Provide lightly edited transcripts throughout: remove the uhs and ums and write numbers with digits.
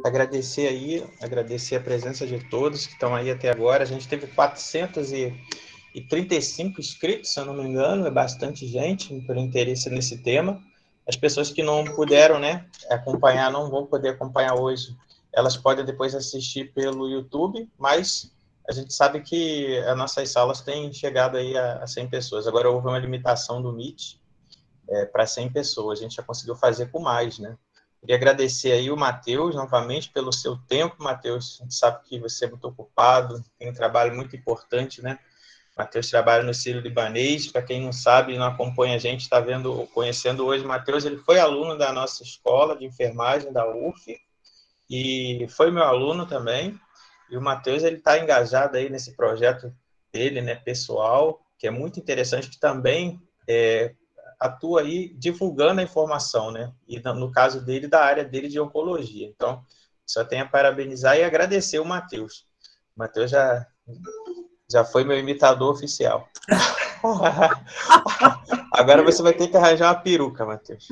agradecer a presença de todos que estão aí até agora. A gente teve 435 inscritos, se eu não me engano, é bastante gente por interesse nesse tema. As pessoas que não puderam, né, acompanhar, não vão poder acompanhar hoje, elas podem depois assistir pelo YouTube, mas a gente sabe que as nossas salas têm chegado aí a 100 pessoas. Agora houve uma limitação do Meet para 100 pessoas, a gente já conseguiu fazer com mais, né? Queria agradecer aí o Matheus, novamente, pelo seu tempo, Matheus. A gente sabe que você é muito ocupado, tem um trabalho muito importante, né? Matheus trabalha no Sírio-Libanês. Para quem não sabe, não acompanha a gente, está conhecendo hoje o Matheus. Ele foi aluno da nossa escola de enfermagem, da UF, e foi meu aluno também. E o Matheus está engajado aí nesse projeto dele, né, pessoal, que é muito interessante, que também atua aí divulgando a informação, né? E no caso dele, da área dele de oncologia. Então, só tenho a parabenizar e agradecer o Matheus. O Matheus já foi meu imitador oficial. Agora você vai ter que arranjar uma peruca, Matheus.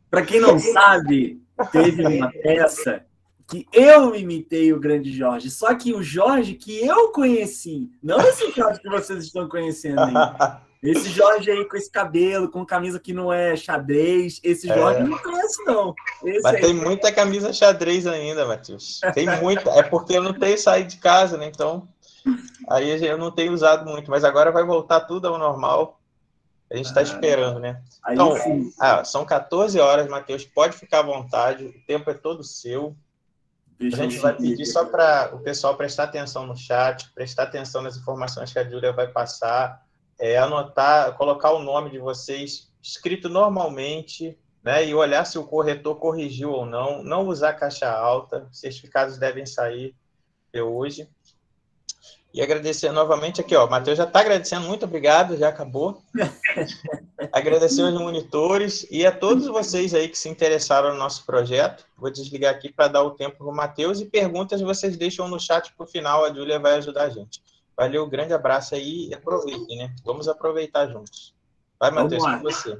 Para quem não sabe, teve uma peça que eu imitei o grande Jorge, só que o Jorge que eu conheci, não esse Jorge que vocês estão conhecendo aí. Esse Jorge aí com esse cabelo, com camisa que não é xadrez, esse Jorge eu não conheço, não. Mas aí tem muita camisa xadrez ainda, Matheus. Tem muita. É porque eu não tenho saído de casa, né? Então, aí eu não tenho usado muito, mas agora vai voltar tudo ao normal. A gente está esperando, né? Então, são 14 horas, Matheus. Pode ficar à vontade, o tempo é todo seu. A gente vai pedir só para o pessoal prestar atenção no chat, prestar atenção nas informações que a Júlia vai passar, anotar, colocar o nome de vocês escrito normalmente, né? E olhar se o corretor corrigiu ou não. Não usar caixa alta, certificados devem sair hoje. E agradecer novamente aqui, ó, o Matheus já está agradecendo, muito obrigado, já acabou. Agradecer aos monitores e a todos vocês aí que se interessaram no nosso projeto. Vou desligar aqui para dar o tempo para o Matheus, e perguntas vocês deixam no chat para o final, a Júlia vai ajudar a gente. Valeu, grande abraço aí e aproveitem, né? Vamos aproveitar juntos. Vai, Matheus, com você.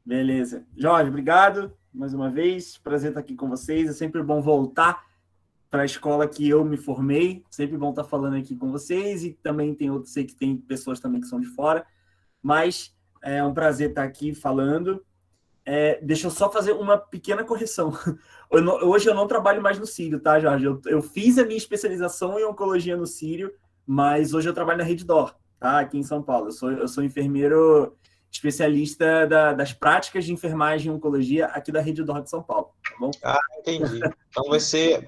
Beleza. Jorge, obrigado mais uma vez, prazer estar aqui com vocês, é sempre bom voltar para a escola que eu me formei, sempre bom estar falando aqui com vocês, e também sei que tem pessoas também que são de fora, mas é um prazer estar aqui falando. Deixa eu só fazer uma pequena correção. Hoje eu não trabalho mais no Sírio, tá, Jorge? Eu fiz a minha especialização em oncologia no Sírio, mas hoje eu trabalho na Rede D'Or, tá? Aqui em São Paulo. Eu sou enfermeiro especialista das práticas de enfermagem e oncologia aqui da Rede D'Or de São Paulo, tá bom? Ah, entendi. Então você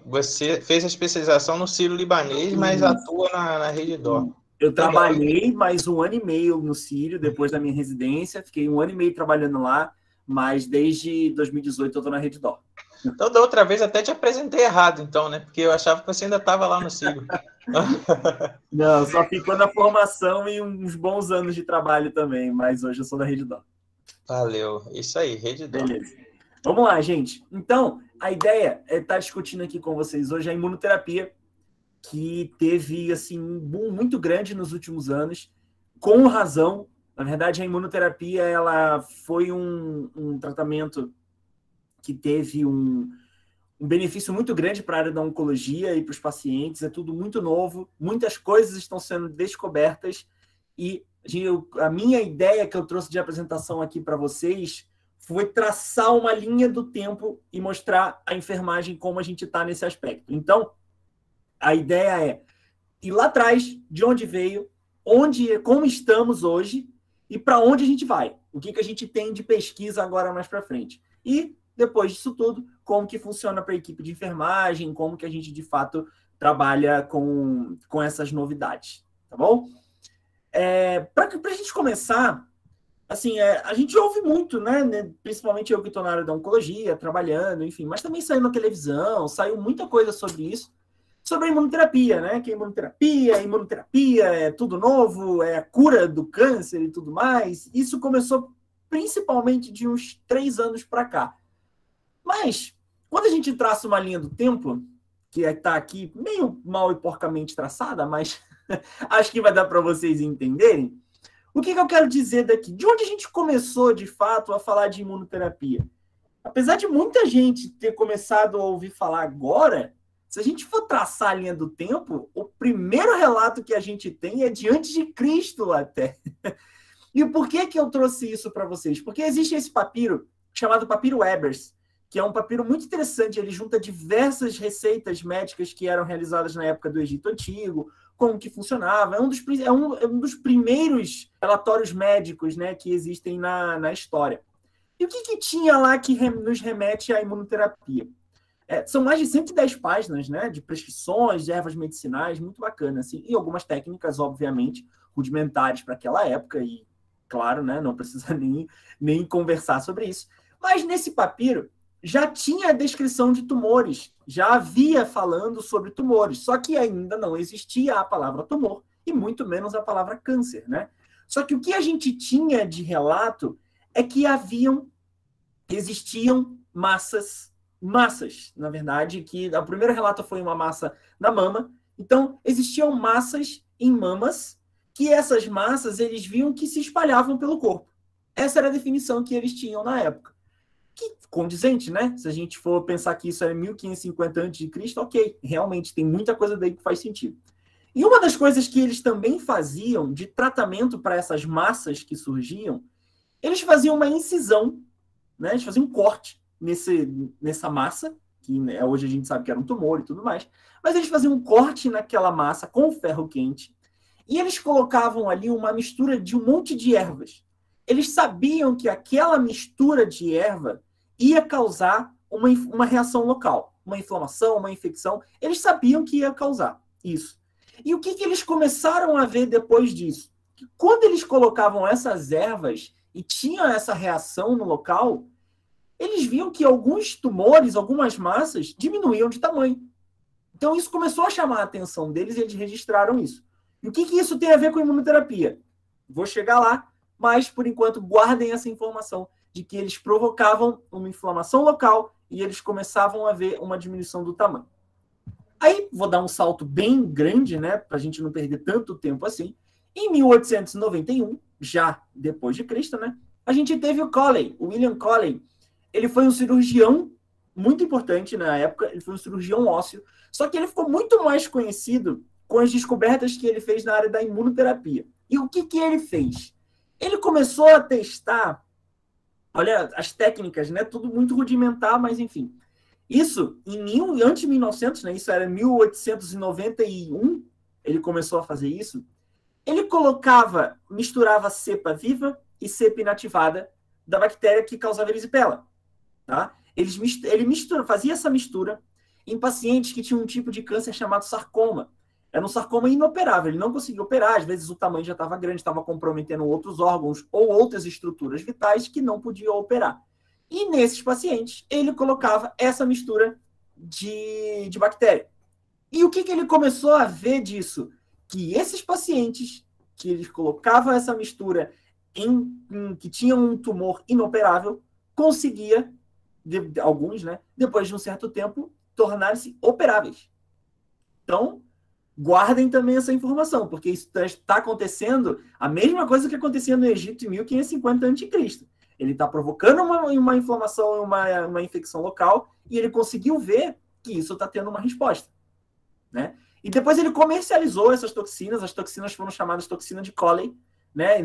fez a especialização no Sírio-Libanês, mas atua na Rede D'Or. Eu trabalhei mais 1 ano e meio no Sírio, depois da minha residência, fiquei 1 ano e meio trabalhando lá, mas desde 2018 eu estou na Rede D'Or. Então, da outra vez até te apresentei errado, então, né? Porque eu achava que você ainda estava lá no Sírio. Não, só ficou na formação e uns bons anos de trabalho também, mas hoje eu sou da Rede D'Or. Valeu, isso aí, Rede D'Or. Beleza. Vamos lá, gente. Então, a ideia é estar discutindo aqui com vocês hoje a imunoterapia, que teve assim, um boom muito grande nos últimos anos, com razão. Na verdade, a imunoterapia ela foi um tratamento que teve um benefício muito grande para a área da oncologia e para os pacientes. É tudo muito novo, muitas coisas estão sendo descobertas, e a minha ideia que eu trouxe de apresentação aqui para vocês foi traçar uma linha do tempo e mostrar a enfermagem como a gente está nesse aspecto. Então, a ideia é ir lá atrás, de onde veio, como estamos hoje e para onde a gente vai. O que a gente tem de pesquisa agora mais para frente. E, depois disso tudo, como que funciona para a equipe de enfermagem, como que a gente, de fato, trabalha com essas novidades. Tá bom? Para a gente começar, assim, a gente ouve muito, né? Principalmente eu que estou na área da oncologia, trabalhando, enfim, mas também saiu na televisão, saiu muita coisa sobre isso, sobre a imunoterapia, né? Que imunoterapia é tudo novo, é a cura do câncer e tudo mais. Isso começou principalmente de uns 3 anos para cá. Mas, quando a gente traça uma linha do tempo, que está aqui meio mal e porcamente traçada, mas acho que vai dar para vocês entenderem, o que eu quero dizer daqui? De onde a gente começou, de fato, a falar de imunoterapia? apesar de muita gente ter começado a ouvir falar agora, se a gente for traçar a linha do tempo, o primeiro relato que a gente tem é de antes de Cristo até. E por que eu trouxe isso para vocês? Porque existe esse papiro chamado papiro Ebers, que é um papiro muito interessante. Ele junta diversas receitas médicas que eram realizadas na época do Egito Antigo, como que funcionava. É um dos primeiros relatórios médicos, né, que existem na história. E o que tinha lá que nos remete à imunoterapia? São mais de 110 páginas, né, de prescrições, de ervas medicinais, muito bacana, assim, e algumas técnicas, obviamente, rudimentares para aquela época, e, claro, né, não precisa nem conversar sobre isso. Mas nesse papiro já tinha a descrição de tumores, já havia falando sobre tumores, só que ainda não existia a palavra tumor, e muito menos a palavra câncer, né? Só que o que a gente tinha de relato é que existiam massas, na verdade, que o primeiro relato foi uma massa na mama. Então, existiam massas em mamas, que essas massas eles viam que se espalhavam pelo corpo. Essa era a definição que eles tinham na época. Que condizente, né? Se a gente for pensar que isso era 1550 a.C., ok, realmente tem muita coisa daí que faz sentido. E uma das coisas que eles também faziam de tratamento para essas massas que surgiam, eles faziam uma incisão, né? Eles faziam um corte nessa massa, que, né, hoje a gente sabe que era um tumor e tudo mais, mas eles faziam um corte naquela massa com ferro quente e eles colocavam ali uma mistura de um monte de ervas. Eles sabiam que aquela mistura de erva ia causar uma reação local, uma inflamação, uma infecção. Eles sabiam que ia causar isso. E o que eles começaram a ver depois disso? Que quando eles colocavam essas ervas e tinham essa reação no local, eles viam que alguns tumores, algumas massas, diminuíam de tamanho. Então, isso começou a chamar a atenção deles e eles registraram isso. E o que isso tem a ver com imunoterapia? Vou chegar lá, mas, por enquanto, guardem essa informação de que eles provocavam uma inflamação local e eles começavam a ver uma diminuição do tamanho. Aí, vou dar um salto bem grande, né, para a gente não perder tanto tempo assim. Em 1891, já depois de Cristo, né, a gente teve o Coley, o William Coley. Ele foi um cirurgião muito importante na época, ele foi um cirurgião ósseo, só que ele ficou muito mais conhecido com as descobertas que ele fez na área da imunoterapia. E o que ele fez? Ele começou a testar, olha, as técnicas, né? Tudo muito rudimentar, mas enfim. Isso, antes de 1900, né? Isso era 1891, ele começou a fazer isso. Ele misturava cepa viva e cepa inativada da bactéria que causava erisipela. Tá? Ele fazia essa mistura em pacientes que tinham um tipo de câncer chamado sarcoma. Era um sarcoma inoperável, ele não conseguia operar, às vezes o tamanho já estava grande, estava comprometendo outros órgãos ou outras estruturas vitais que não podiam operar. E nesses pacientes, ele colocava essa mistura de bactéria. E o que ele começou a ver disso? Que esses pacientes que eles colocavam essa mistura que tinham um tumor inoperável, conseguia, alguns, né, depois de um certo tempo, tornar-se operáveis. Então, guardem também essa informação, porque isso está acontecendo a mesma coisa que acontecia no Egito em 1550 a.C. Ele está provocando uma inflamação, uma infecção local, e ele conseguiu ver que isso está tendo uma resposta, né? E depois ele comercializou essas toxinas, as toxinas foram chamadas toxina de Coley, né?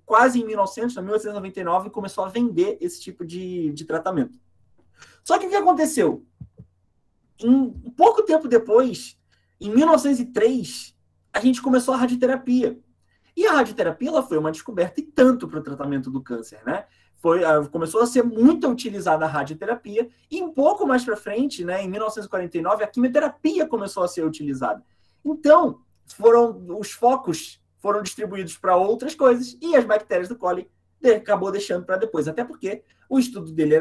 Quase em 1899, começou a vender esse tipo de tratamento. Só que o que aconteceu? Um pouco tempo depois, em 1903, a gente começou a radioterapia. E a radioterapia ela foi uma descoberta e tanto para o tratamento do câncer, né? Começou a ser muito utilizada a radioterapia e um pouco mais para frente, né, em 1949, a quimioterapia começou a ser utilizada. Então, os focos foram distribuídos para outras coisas e as bactérias do Coley acabou deixando para depois, até porque o estudo dele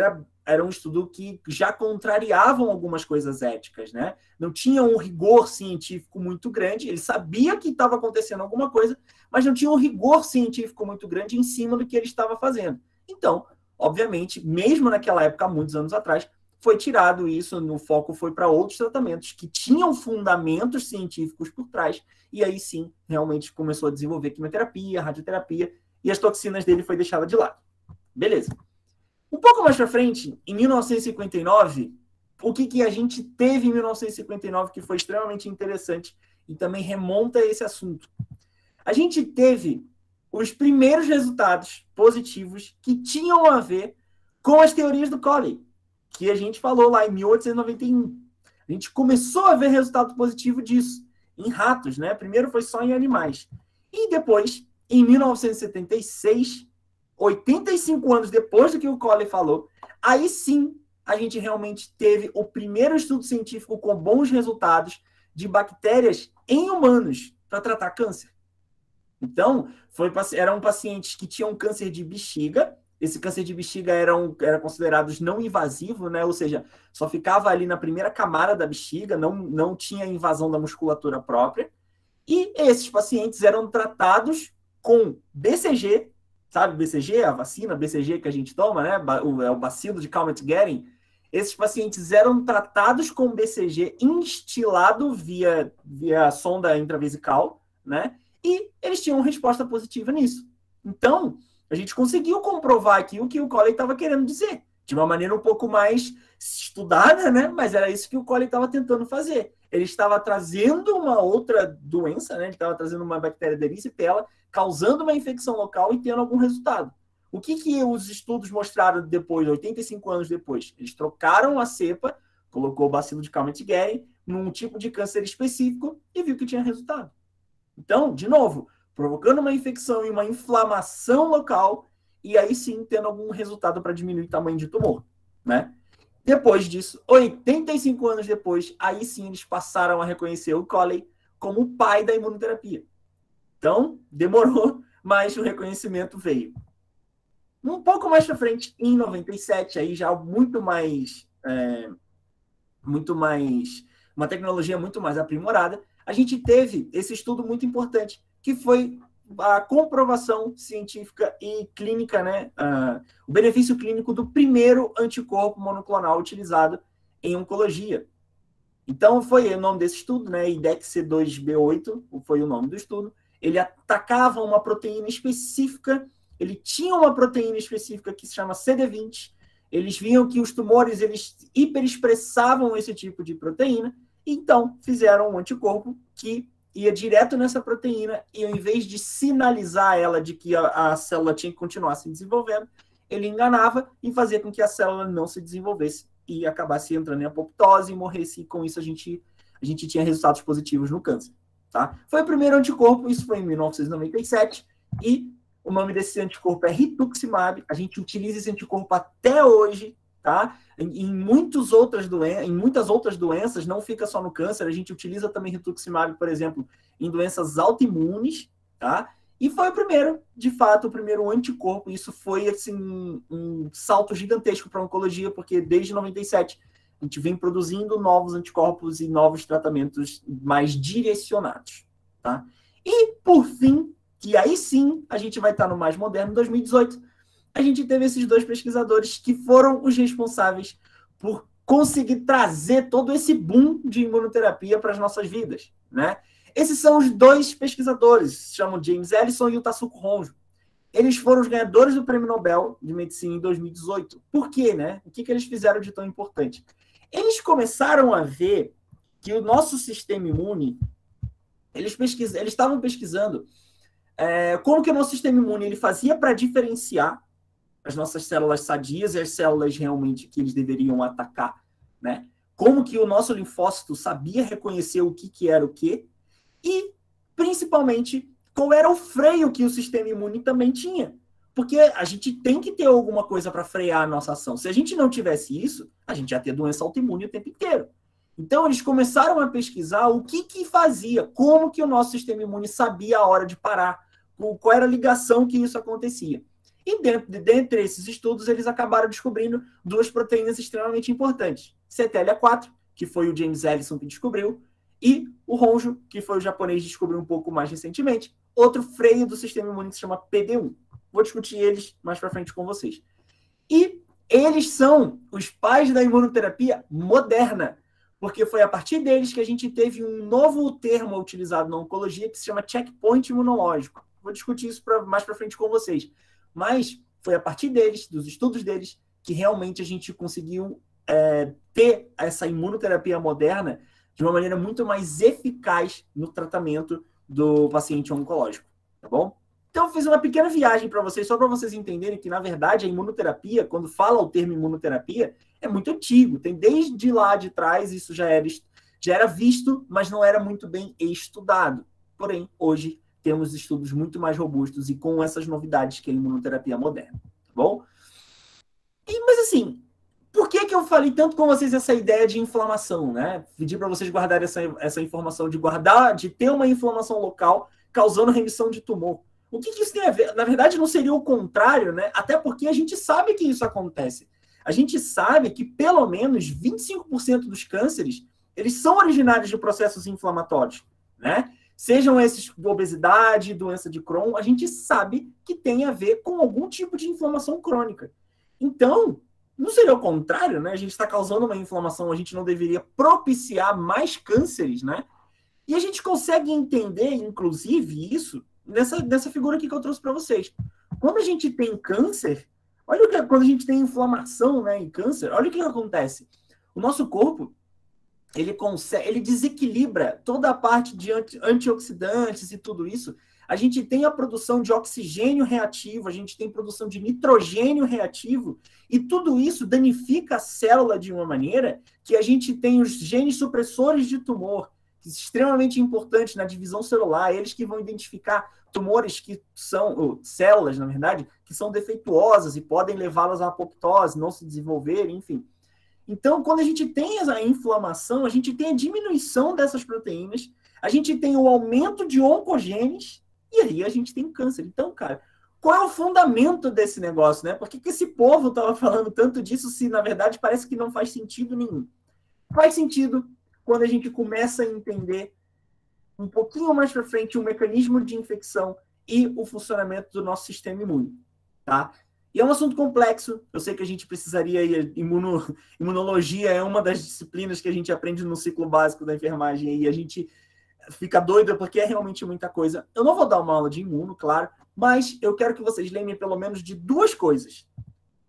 era um estudo que já contrariavam algumas coisas éticas, né? Não tinha um rigor científico muito grande, ele sabia que estava acontecendo alguma coisa, mas não tinha um rigor científico muito grande em cima do que ele estava fazendo. Então, obviamente, mesmo naquela época, há muitos anos atrás, foi tirado isso, o foco foi para outros tratamentos que tinham fundamentos científicos por trás, e aí sim, realmente começou a desenvolver quimioterapia, radioterapia, e as toxinas dele foi deixada de lado. Beleza. Um pouco mais para frente, em 1959, o que a gente teve em 1959 que foi extremamente interessante e também remonta a esse assunto? A gente teve os primeiros resultados positivos que tinham a ver com as teorias do Collie, que a gente falou lá em 1891. A gente começou a ver resultado positivo disso, em ratos, né? Primeiro foi só em animais. E depois, em 1976, 85 anos depois do que o Collie falou, aí sim a gente realmente teve o primeiro estudo científico com bons resultados de bactérias em humanos para tratar câncer. Então, eram pacientes que tinham câncer de bexiga. Esse câncer de bexiga era considerado não invasivo, né? Ou seja, só ficava ali na primeira camada da bexiga, não tinha invasão da musculatura própria. E esses pacientes eram tratados com BCG, sabe BCG, a vacina BCG que a gente toma, né? É o bacilo de Calmette-Guerin. Esses pacientes eram tratados com BCG instilado via sonda intravesical, né? E eles tinham resposta positiva nisso. Então, a gente conseguiu comprovar aqui o que o Collie estava querendo dizer, de uma maneira um pouco mais estudada, né? Mas era isso que o Collie estava tentando fazer. Ele estava trazendo uma outra doença, né? Ele estava trazendo uma bactéria da erisipela, causando uma infecção local e tendo algum resultado. O que os estudos mostraram depois, 85 anos depois? Eles trocaram a cepa, colocou o bacilo de Calmette-Guerin num tipo de câncer específico e viu que tinha resultado. Então, de novo, provocando uma infecção e uma inflamação local, e aí sim tendo algum resultado para diminuir o tamanho de tumor, né? Depois disso, 85 anos depois, aí sim eles passaram a reconhecer o Collie como o pai da imunoterapia. Então, demorou, mas o reconhecimento veio. Um pouco mais para frente, em 97, aí já muito mais, uma tecnologia muito mais aprimorada, a gente teve esse estudo muito importante, que foi a comprovação científica e clínica, né? O benefício clínico do primeiro anticorpo monoclonal utilizado em oncologia. Então, foi o nome desse estudo, né? IDEX-C2B8 foi o nome do estudo. Ele atacava uma proteína específica, ele tinha uma proteína específica que se chama CD20. Eles viam que os tumores eles hiperexpressavam esse tipo de proteína, então fizeram um anticorpo que ia direto nessa proteína e, ao invés de sinalizar ela de que a célula tinha que continuar se desenvolvendo, ele enganava e fazia com que a célula não se desenvolvesse e acabasse entrando em apoptose e morresse. E com isso a gente tinha resultados positivos no câncer. Tá? Foi o primeiro anticorpo, isso foi em 1997, e o nome desse anticorpo é rituximab. A gente utiliza esse anticorpo até hoje, tá? Em muitas outras doenças, não fica só no câncer, a gente utiliza também rituximab, por exemplo, em doenças autoimunes, tá? E foi o primeiro, de fato, o primeiro anticorpo. Isso foi assim, um salto gigantesco para a oncologia, porque desde 97 a gente vem produzindo novos anticorpos e novos tratamentos mais direcionados, tá? E, por fim, que aí sim a gente vai estar no mais moderno, em 2018, a gente teve esses dois pesquisadores que foram os responsáveis por conseguir trazer todo esse boom de imunoterapia para as nossas vidas, né? Esses são os dois pesquisadores, se chamam James Ellison e o Tasuku Honjo. Eles foram os ganhadores do Prêmio Nobel de Medicina em 2018. Por quê, né? O que eles fizeram de tão importante? Eles começaram a ver que o nosso sistema imune, eles estavam pesquisando como que o nosso sistema imune ele fazia para diferenciar as nossas células sadias e as células realmente que eles deveriam atacar, né? Como que o nosso linfócito sabia reconhecer o que era o quê, e, principalmente, qual era o freio que o sistema imune também tinha. Porque a gente tem que ter alguma coisa para frear a nossa ação. Se a gente não tivesse isso, a gente ia ter doença autoimune o tempo inteiro. Então, eles começaram a pesquisar o que fazia, como que o nosso sistema imune sabia a hora de parar, qual era a ligação que isso acontecia. E dentre esses estudos, eles acabaram descobrindo duas proteínas extremamente importantes. CTLA4, que foi o James Ellison que descobriu, e o Honjo, que foi o japonês que descobriu um pouco mais recentemente, outro freio do sistema imune que se chama PD-1. Vou discutir eles mais para frente com vocês. E eles são os pais da imunoterapia moderna, porque foi a partir deles que a gente teve um novo termo utilizado na oncologia que se chama checkpoint imunológico. Vou discutir isso mais para frente com vocês. Mas foi a partir deles, dos estudos deles, que realmente a gente conseguiu ter essa imunoterapia moderna de uma maneira muito mais eficaz no tratamento do paciente oncológico, tá bom? Então, eu fiz uma pequena viagem para vocês, só para vocês entenderem que, na verdade, a imunoterapia, quando fala o termo imunoterapia, é muito antigo. Tem desde lá de trás, isso já era visto, mas não era muito bem estudado. Porém, hoje, temos estudos muito mais robustos e com essas novidades que é a imunoterapia moderna, tá bom? Mas, assim, por que eu falei tanto com vocês essa ideia de inflamação, né? Pedi para vocês guardarem essa informação de ter uma inflamação local causando remissão de tumor. O que isso tem a ver? Na verdade, não seria o contrário, né? Até porque a gente sabe que isso acontece. A gente sabe que pelo menos 25% dos cânceres, eles são originários de processos inflamatórios, né? Sejam esses obesidade, doença de Crohn, a gente sabe que tem a ver com algum tipo de inflamação crônica. Então, não seria o contrário, né? A gente está causando uma inflamação, a gente não deveria propiciar mais cânceres, né? E a gente consegue entender, inclusive, isso nessa figura aqui que eu trouxe para vocês. Quando a gente tem câncer, olha o que quando a gente tem inflamação, né, em câncer, olha o que acontece. O nosso corpo, ele desequilibra toda a parte de antioxidantes e tudo isso. A gente tem a produção de oxigênio reativo, a gente tem produção de nitrogênio reativo, e tudo isso danifica a célula de uma maneira que a gente tem os genes supressores de tumor, extremamente importantes na divisão celular, eles que vão identificar tumores que são, ou células, na verdade, que são defeituosas e podem levá-las à apoptose, não se desenvolver, enfim. Então, quando a gente tem essa inflamação, a gente tem a diminuição dessas proteínas, a gente tem o aumento de oncogenes, e aí a gente tem câncer. Então, cara, qual é o fundamento desse negócio, né? Por que esse povo estava falando tanto disso se, na verdade, parece que não faz sentido nenhum? Faz sentido quando a gente começa a entender um pouquinho mais para frente o mecanismo de infecção e o funcionamento do nosso sistema imune, tá? E é um assunto complexo, eu sei que a gente precisaria ir, imunologia é uma das disciplinas que a gente aprende no ciclo básico da enfermagem e a gente fica doido porque é realmente muita coisa. Eu não vou dar uma aula de imuno, claro, mas eu quero que vocês lembrem pelo menos de duas coisas.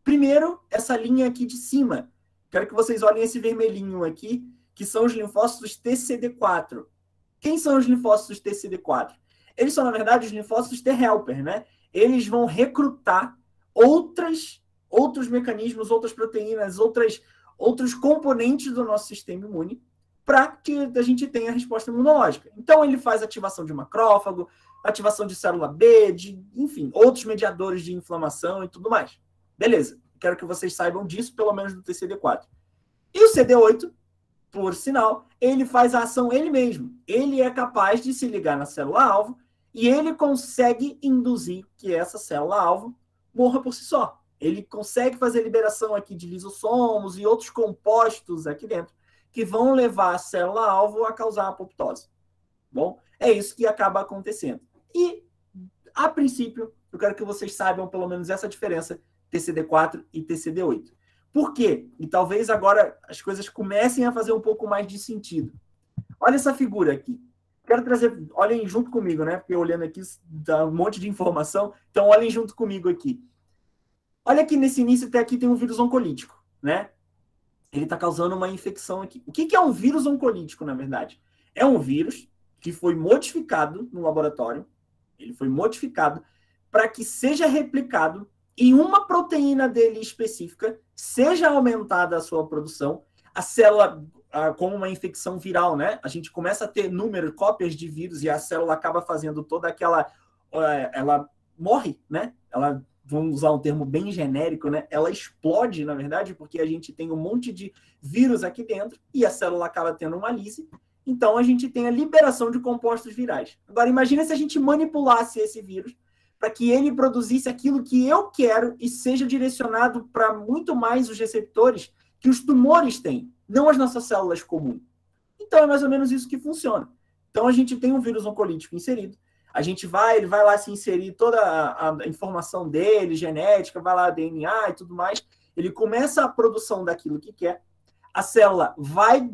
Primeiro, essa linha aqui de cima. Quero que vocês olhem esse vermelhinho aqui, que são os linfócitos TCD4. Quem são os linfócitos TCD4? Eles são, na verdade, os linfócitos T-helper, né? Eles vão recrutar outros mecanismos, outras proteínas, outros componentes do nosso sistema imune para que a gente tenha a resposta imunológica. Então, ele faz ativação de macrófago, ativação de célula B, enfim, outros mediadores de inflamação e tudo mais. Beleza. Quero que vocês saibam disso, pelo menos do TCD4. E o CD8, por sinal, ele faz a ação ele mesmo. Ele é capaz de se ligar na célula-alvo e ele consegue induzir que essa célula-alvo morra por si só. Ele consegue fazer liberação aqui de lisossomos e outros compostos aqui dentro que vão levar a célula-alvo a causar apoptose. Bom, é isso que acaba acontecendo. E, a princípio, eu quero que vocês saibam pelo menos essa diferença TCD4 e TCD8. Por quê? E talvez agora as coisas comecem a fazer um pouco mais de sentido. Olha essa figura aqui. Quero trazer, olhem junto comigo, né? Porque olhando aqui dá um monte de informação, então olhem junto comigo aqui. Olha aqui nesse início, até aqui tem um vírus oncolítico, né? Ele está causando uma infecção aqui. O que é um vírus oncolítico, na verdade? É um vírus que foi modificado no laboratório, ele foi modificado para que seja replicado e uma proteína dele específica seja aumentada a sua produção, a célula, como uma infecção viral, né? A gente começa a ter cópias de vírus e a célula acaba fazendo toda aquela... ela morre, né? Ela, vamos usar um termo bem genérico, né? Ela explode, na verdade, porque a gente tem um monte de vírus aqui dentro e a célula acaba tendo uma lise. Então, a gente tem a liberação de compostos virais. Agora, imagina se a gente manipulasse esse vírus para que ele produzisse aquilo que eu quero e seja direcionado para muito mais os receptores que os tumores têm, não as nossas células comuns. Então, é mais ou menos isso que funciona. Então, a gente tem um vírus oncolítico inserido, ele vai lá se inserir toda a informação dele, genética, vai lá DNA e tudo mais, ele começa a produção daquilo que quer, a célula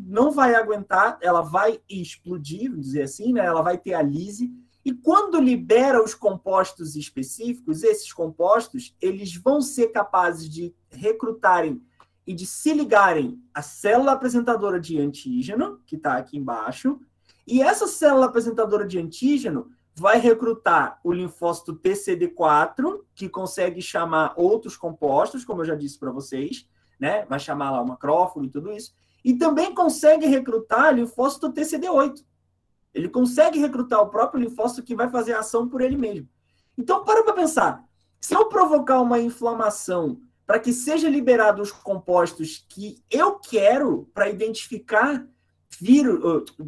não vai aguentar, ela vai explodir, vamos dizer assim, né? Ela vai ter a lise, E quando libera os compostos específicos, esses compostos, eles vão ser capazes de recrutarem e de se ligarem à célula apresentadora de antígeno, que está aqui embaixo, e essa célula apresentadora de antígeno vai recrutar o linfócito TCD4, que consegue chamar outros compostos, como eu já disse para vocês, né? Vai chamar lá o macrófago e tudo isso, e também consegue recrutar linfócito TCD8. Ele consegue recrutar o próprio linfócito que vai fazer a ação por ele mesmo. Então, para pensar. Se eu provocar uma inflamação para que seja liberado os compostos que eu quero para identificar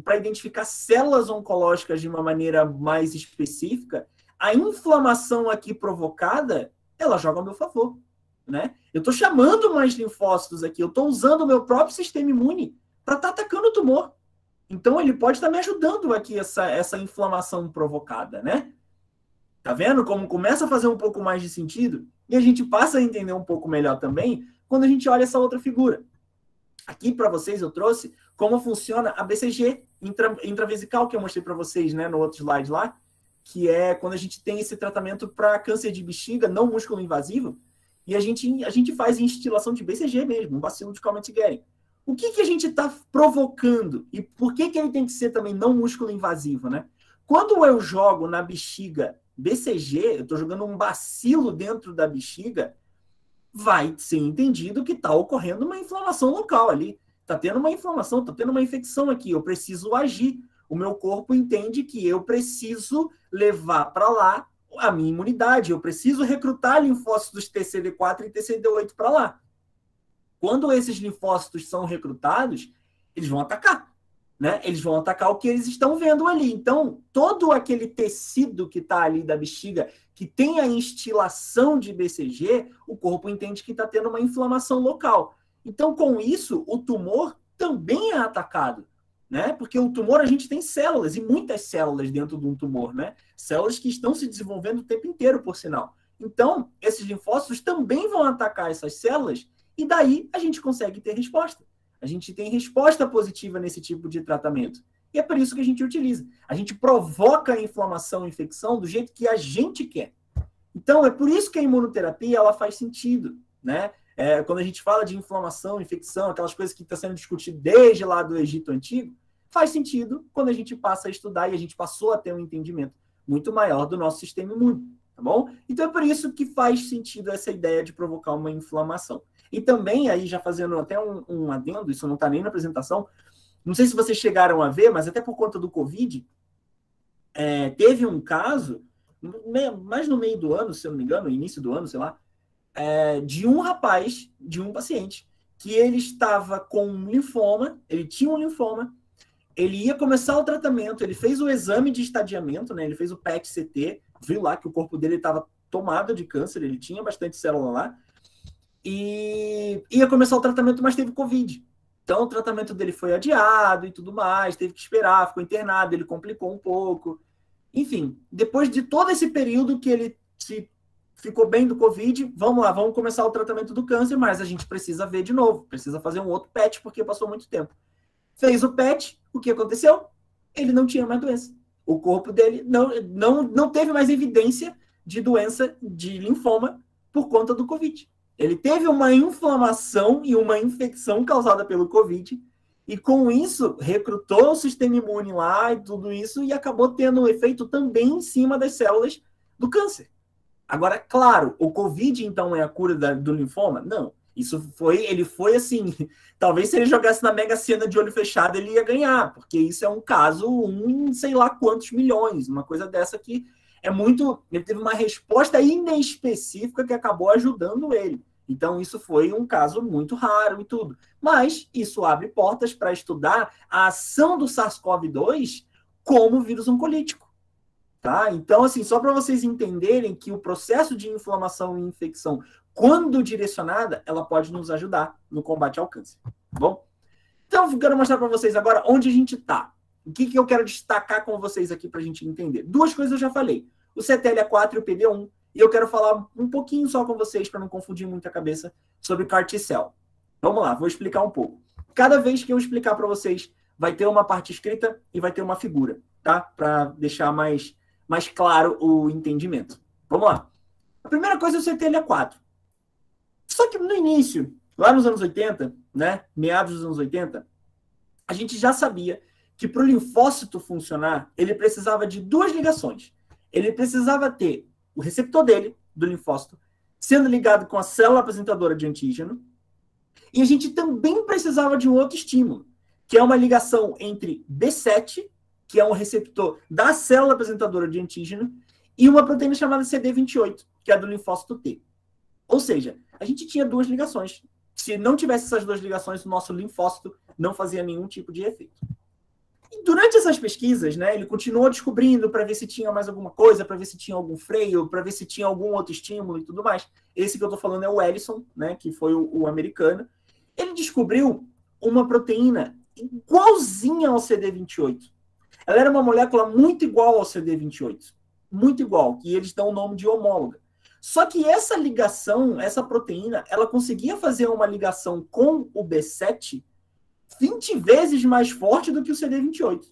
para identificar células oncológicas de uma maneira mais específica, a inflamação aqui provocada, ela joga ao meu favor, né? Eu estou chamando mais linfócitos aqui, eu estou usando o meu próprio sistema imune para estar atacando o tumor. Então, ele pode estar me ajudando aqui, essa inflamação provocada, né? Tá vendo como começa a fazer um pouco mais de sentido? E a gente passa a entender um pouco melhor também quando a gente olha essa outra figura. Aqui, para vocês, eu trouxe como funciona a BCG intravesical, que eu mostrei para vocês, né, no outro slide lá, que é quando a gente tem esse tratamento para câncer de bexiga não músculo invasivo, e a gente faz instilação de BCG mesmo, um bacilo de Comet-Guerin. O que a gente está provocando? E por que ele tem que ser também não músculo invasivo, né? Quando eu jogo na bexiga BCG, eu estou jogando um bacilo dentro da bexiga, vai ser entendido que está ocorrendo uma inflamação local ali. Está tendo uma inflamação, está tendo uma infecção aqui. Eu preciso agir. O meu corpo entende que eu preciso levar para lá a minha imunidade. Eu preciso recrutar linfócitos TCD4 e TCD8 para lá. Quando esses linfócitos são recrutados, eles vão atacar, né? Eles vão atacar o que eles estão vendo ali. Então, todo aquele tecido que está ali da bexiga, que tem a instilação de BCG, o corpo entende que está tendo uma inflamação local. Então, com isso, o tumor também é atacado, né? Porque o tumor, a gente tem células, e muitas células dentro de um tumor, né? Células que estão se desenvolvendo o tempo inteiro, por sinal. Então, esses linfócitos também vão atacar essas células, e daí a gente consegue ter resposta. A gente tem resposta positiva nesse tipo de tratamento. E é por isso que a gente utiliza. A gente provoca a inflamação e infecção do jeito que a gente quer. Então, é por isso que a imunoterapia ela faz sentido, né? Quando a gente fala de inflamação, infecção, aquelas coisas que estão sendo discutidas desde lá do Egito Antigo, faz sentido quando a gente passa a estudar e a gente passou a ter um entendimento muito maior do nosso sistema imune, tá bom? Então, é por isso que faz sentido essa ideia de provocar uma inflamação. E também, aí já fazendo até um adendo, isso não está nem na apresentação, não sei se vocês chegaram a ver, mas até por conta do Covid, teve um caso, mais no meio do ano, se eu não me engano, no início do ano, sei lá, de um rapaz, de um paciente, que ele estava com um linfoma, ele tinha um linfoma, ele ia começar o tratamento, ele fez o exame de estadiamento, né, ele fez o PET-CT, viu lá que o corpo dele estava tomado de câncer, ele tinha bastante célula lá, e ia começar o tratamento, mas teve Covid. Então, o tratamento dele foi adiado e tudo mais, teve que esperar, ficou internado, ele complicou um pouco. Enfim, depois de todo esse período que ele ficou bem do Covid, vamos lá, vamos começar o tratamento do câncer, mas a gente precisa ver de novo, precisa fazer um outro PET, porque passou muito tempo. Fez o PET, o que aconteceu? Ele não tinha mais doença. O corpo dele não teve mais evidência de doença de linfoma por conta do Covid. Ele teve uma inflamação e uma infecção causada pelo Covid, e com isso recrutou o sistema imune lá e tudo isso, e acabou tendo um efeito também em cima das células do câncer. Agora, claro, o Covid, então, é a cura do linfoma? Não. Ele foi assim, talvez se ele jogasse na Mega Sena de olho fechado, ele ia ganhar, porque isso é um caso, em sei lá quantos milhões, uma coisa dessa que é muito... Ele teve uma resposta inespecífica que acabou ajudando ele. Então, isso foi um caso muito raro e tudo. Mas isso abre portas para estudar a ação do SARS-CoV-2 como vírus oncolítico. Tá? Então, assim, só para vocês entenderem que o processo de inflamação e infecção, quando direcionada, ela pode nos ajudar no combate ao câncer. Tá bom? Então, eu quero mostrar para vocês agora onde a gente está. O que eu quero destacar com vocês aqui para a gente entender? Duas coisas eu já falei. O CTLA4 e o PD-1. E eu quero falar um pouquinho só com vocês, para não confundir muito a cabeça, sobre CAR T-cell. Vamos lá, vou explicar um pouco. Cada vez que eu explicar para vocês, vai ter uma parte escrita e vai ter uma figura, tá? Para deixar mais mais claro o entendimento. Vamos lá. A primeira coisa é o CTLA4. Só que no início, lá nos anos 80, né, meados dos anos 80, a gente já sabia que para o linfócito funcionar, ele precisava de duas ligações. Ele precisava ter o receptor dele, do linfócito, sendo ligado com a célula apresentadora de antígeno, e a gente também precisava de um outro estímulo, que é uma ligação entre B7, que é um receptor da célula apresentadora de antígeno, e uma proteína chamada CD28, que é do linfócito T. Ou seja, a gente tinha duas ligações. Se não tivesse essas duas ligações, o nosso linfócito não fazia nenhum tipo de efeito. E durante essas pesquisas, né, ele continuou descobrindo para ver se tinha mais alguma coisa, para ver se tinha algum freio, para ver se tinha algum outro estímulo e tudo mais. Esse que eu estou falando é o Ellison, né, que foi o americano. Ele descobriu uma proteína igualzinha ao CD28. Ela era uma molécula muito igual ao CD28. Muito igual, que eles dão o nome de homóloga. Só que essa ligação, essa proteína, ela conseguia fazer uma ligação com o B7 20 vezes mais forte do que o CD28.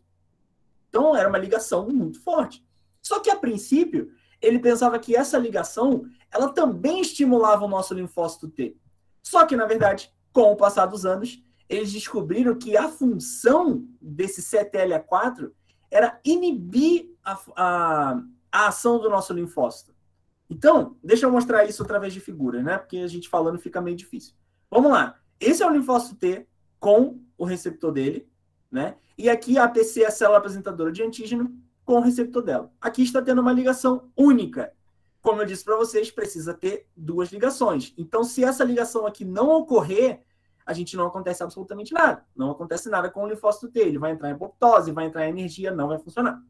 Então, era uma ligação muito forte. Só que, a princípio, ele pensava que essa ligação, ela também estimulava o nosso linfócito T. Só que, na verdade, com o passar dos anos, eles descobriram que a função desse CTLA4 era inibir a ação do nosso linfócito. Então, deixa eu mostrar isso através de figuras, né? Porque a gente falando fica meio difícil. Vamos lá. Esse é o linfócito T com o receptor dele, né? E aqui a APC é a célula apresentadora de antígeno com o receptor dela. Aqui está tendo uma ligação única. Como eu disse para vocês, precisa ter duas ligações. Então, se essa ligação aqui não ocorrer, a gente não acontece absolutamente nada. Não acontece nada com o linfócito T. Ele vai entrar em apoptose, vai entrar em energia, não vai funcionar.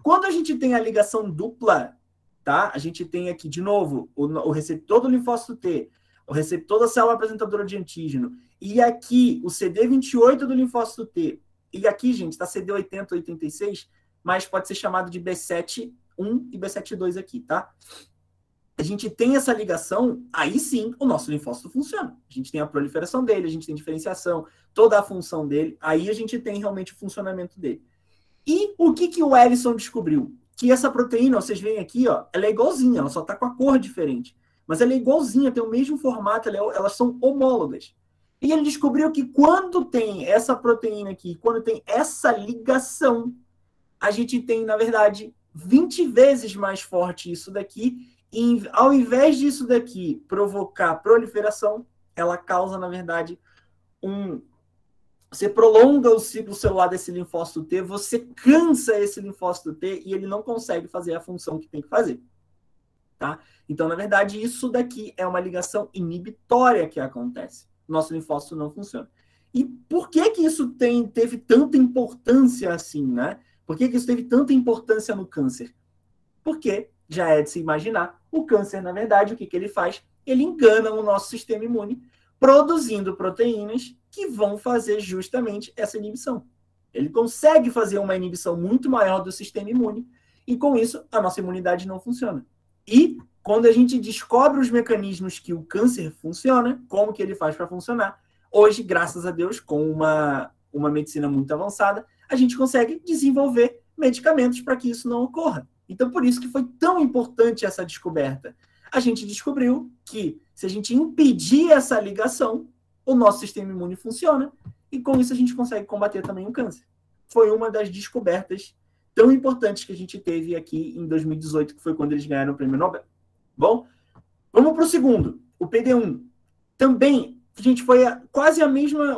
Quando a gente tem a ligação dupla, tá? A gente tem aqui, de novo, o receptor do linfócito T, o receptor da célula apresentadora de antígeno, e aqui o CD28 do linfócito T, e aqui, gente, está CD80, 86, mas pode ser chamado de B7-1 e B7-2 aqui, tá? A gente tem essa ligação, aí sim o nosso linfócito funciona. A gente tem a proliferação dele, a gente tem diferenciação, toda a função dele, aí a gente tem realmente o funcionamento dele. E o que o Ellison descobriu? Que essa proteína, vocês veem aqui, ó, ela é igualzinha, ela só está com a cor diferente. Mas ela é igualzinha, tem o mesmo formato, elas são homólogas. E ele descobriu que quando tem essa proteína aqui, quando tem essa ligação, a gente tem, na verdade, 20 vezes mais forte isso daqui. E ao invés disso daqui provocar proliferação, ela causa, na verdade, você prolonga o ciclo celular desse linfócito T, você cansa esse linfócito T e ele não consegue fazer a função que tem que fazer. Tá? Então, na verdade, isso daqui é uma ligação inibitória que acontece. Nosso linfócito não funciona. E por que isso teve tanta importância assim, né? Por que isso teve tanta importância no câncer? Porque, já é de se imaginar, o câncer, na verdade, o que ele faz? Ele engana o nosso sistema imune, produzindo proteínas que vão fazer justamente essa inibição. Ele consegue fazer uma inibição muito maior do sistema imune, e com isso, a nossa imunidade não funciona. E quando a gente descobre os mecanismos que o câncer funciona, como que ele faz para funcionar, hoje, graças a Deus, com uma medicina muito avançada, a gente consegue desenvolver medicamentos para que isso não ocorra. Então, por isso que foi tão importante essa descoberta. A gente descobriu que, se a gente impedir essa ligação, o nosso sistema imune funciona, e com isso a gente consegue combater também o câncer. Foi uma das descobertas tão importantes que a gente teve aqui em 2018, que foi quando eles ganharam o Prêmio Nobel. Bom, vamos para o segundo, o PD1. Também, gente, foi quase o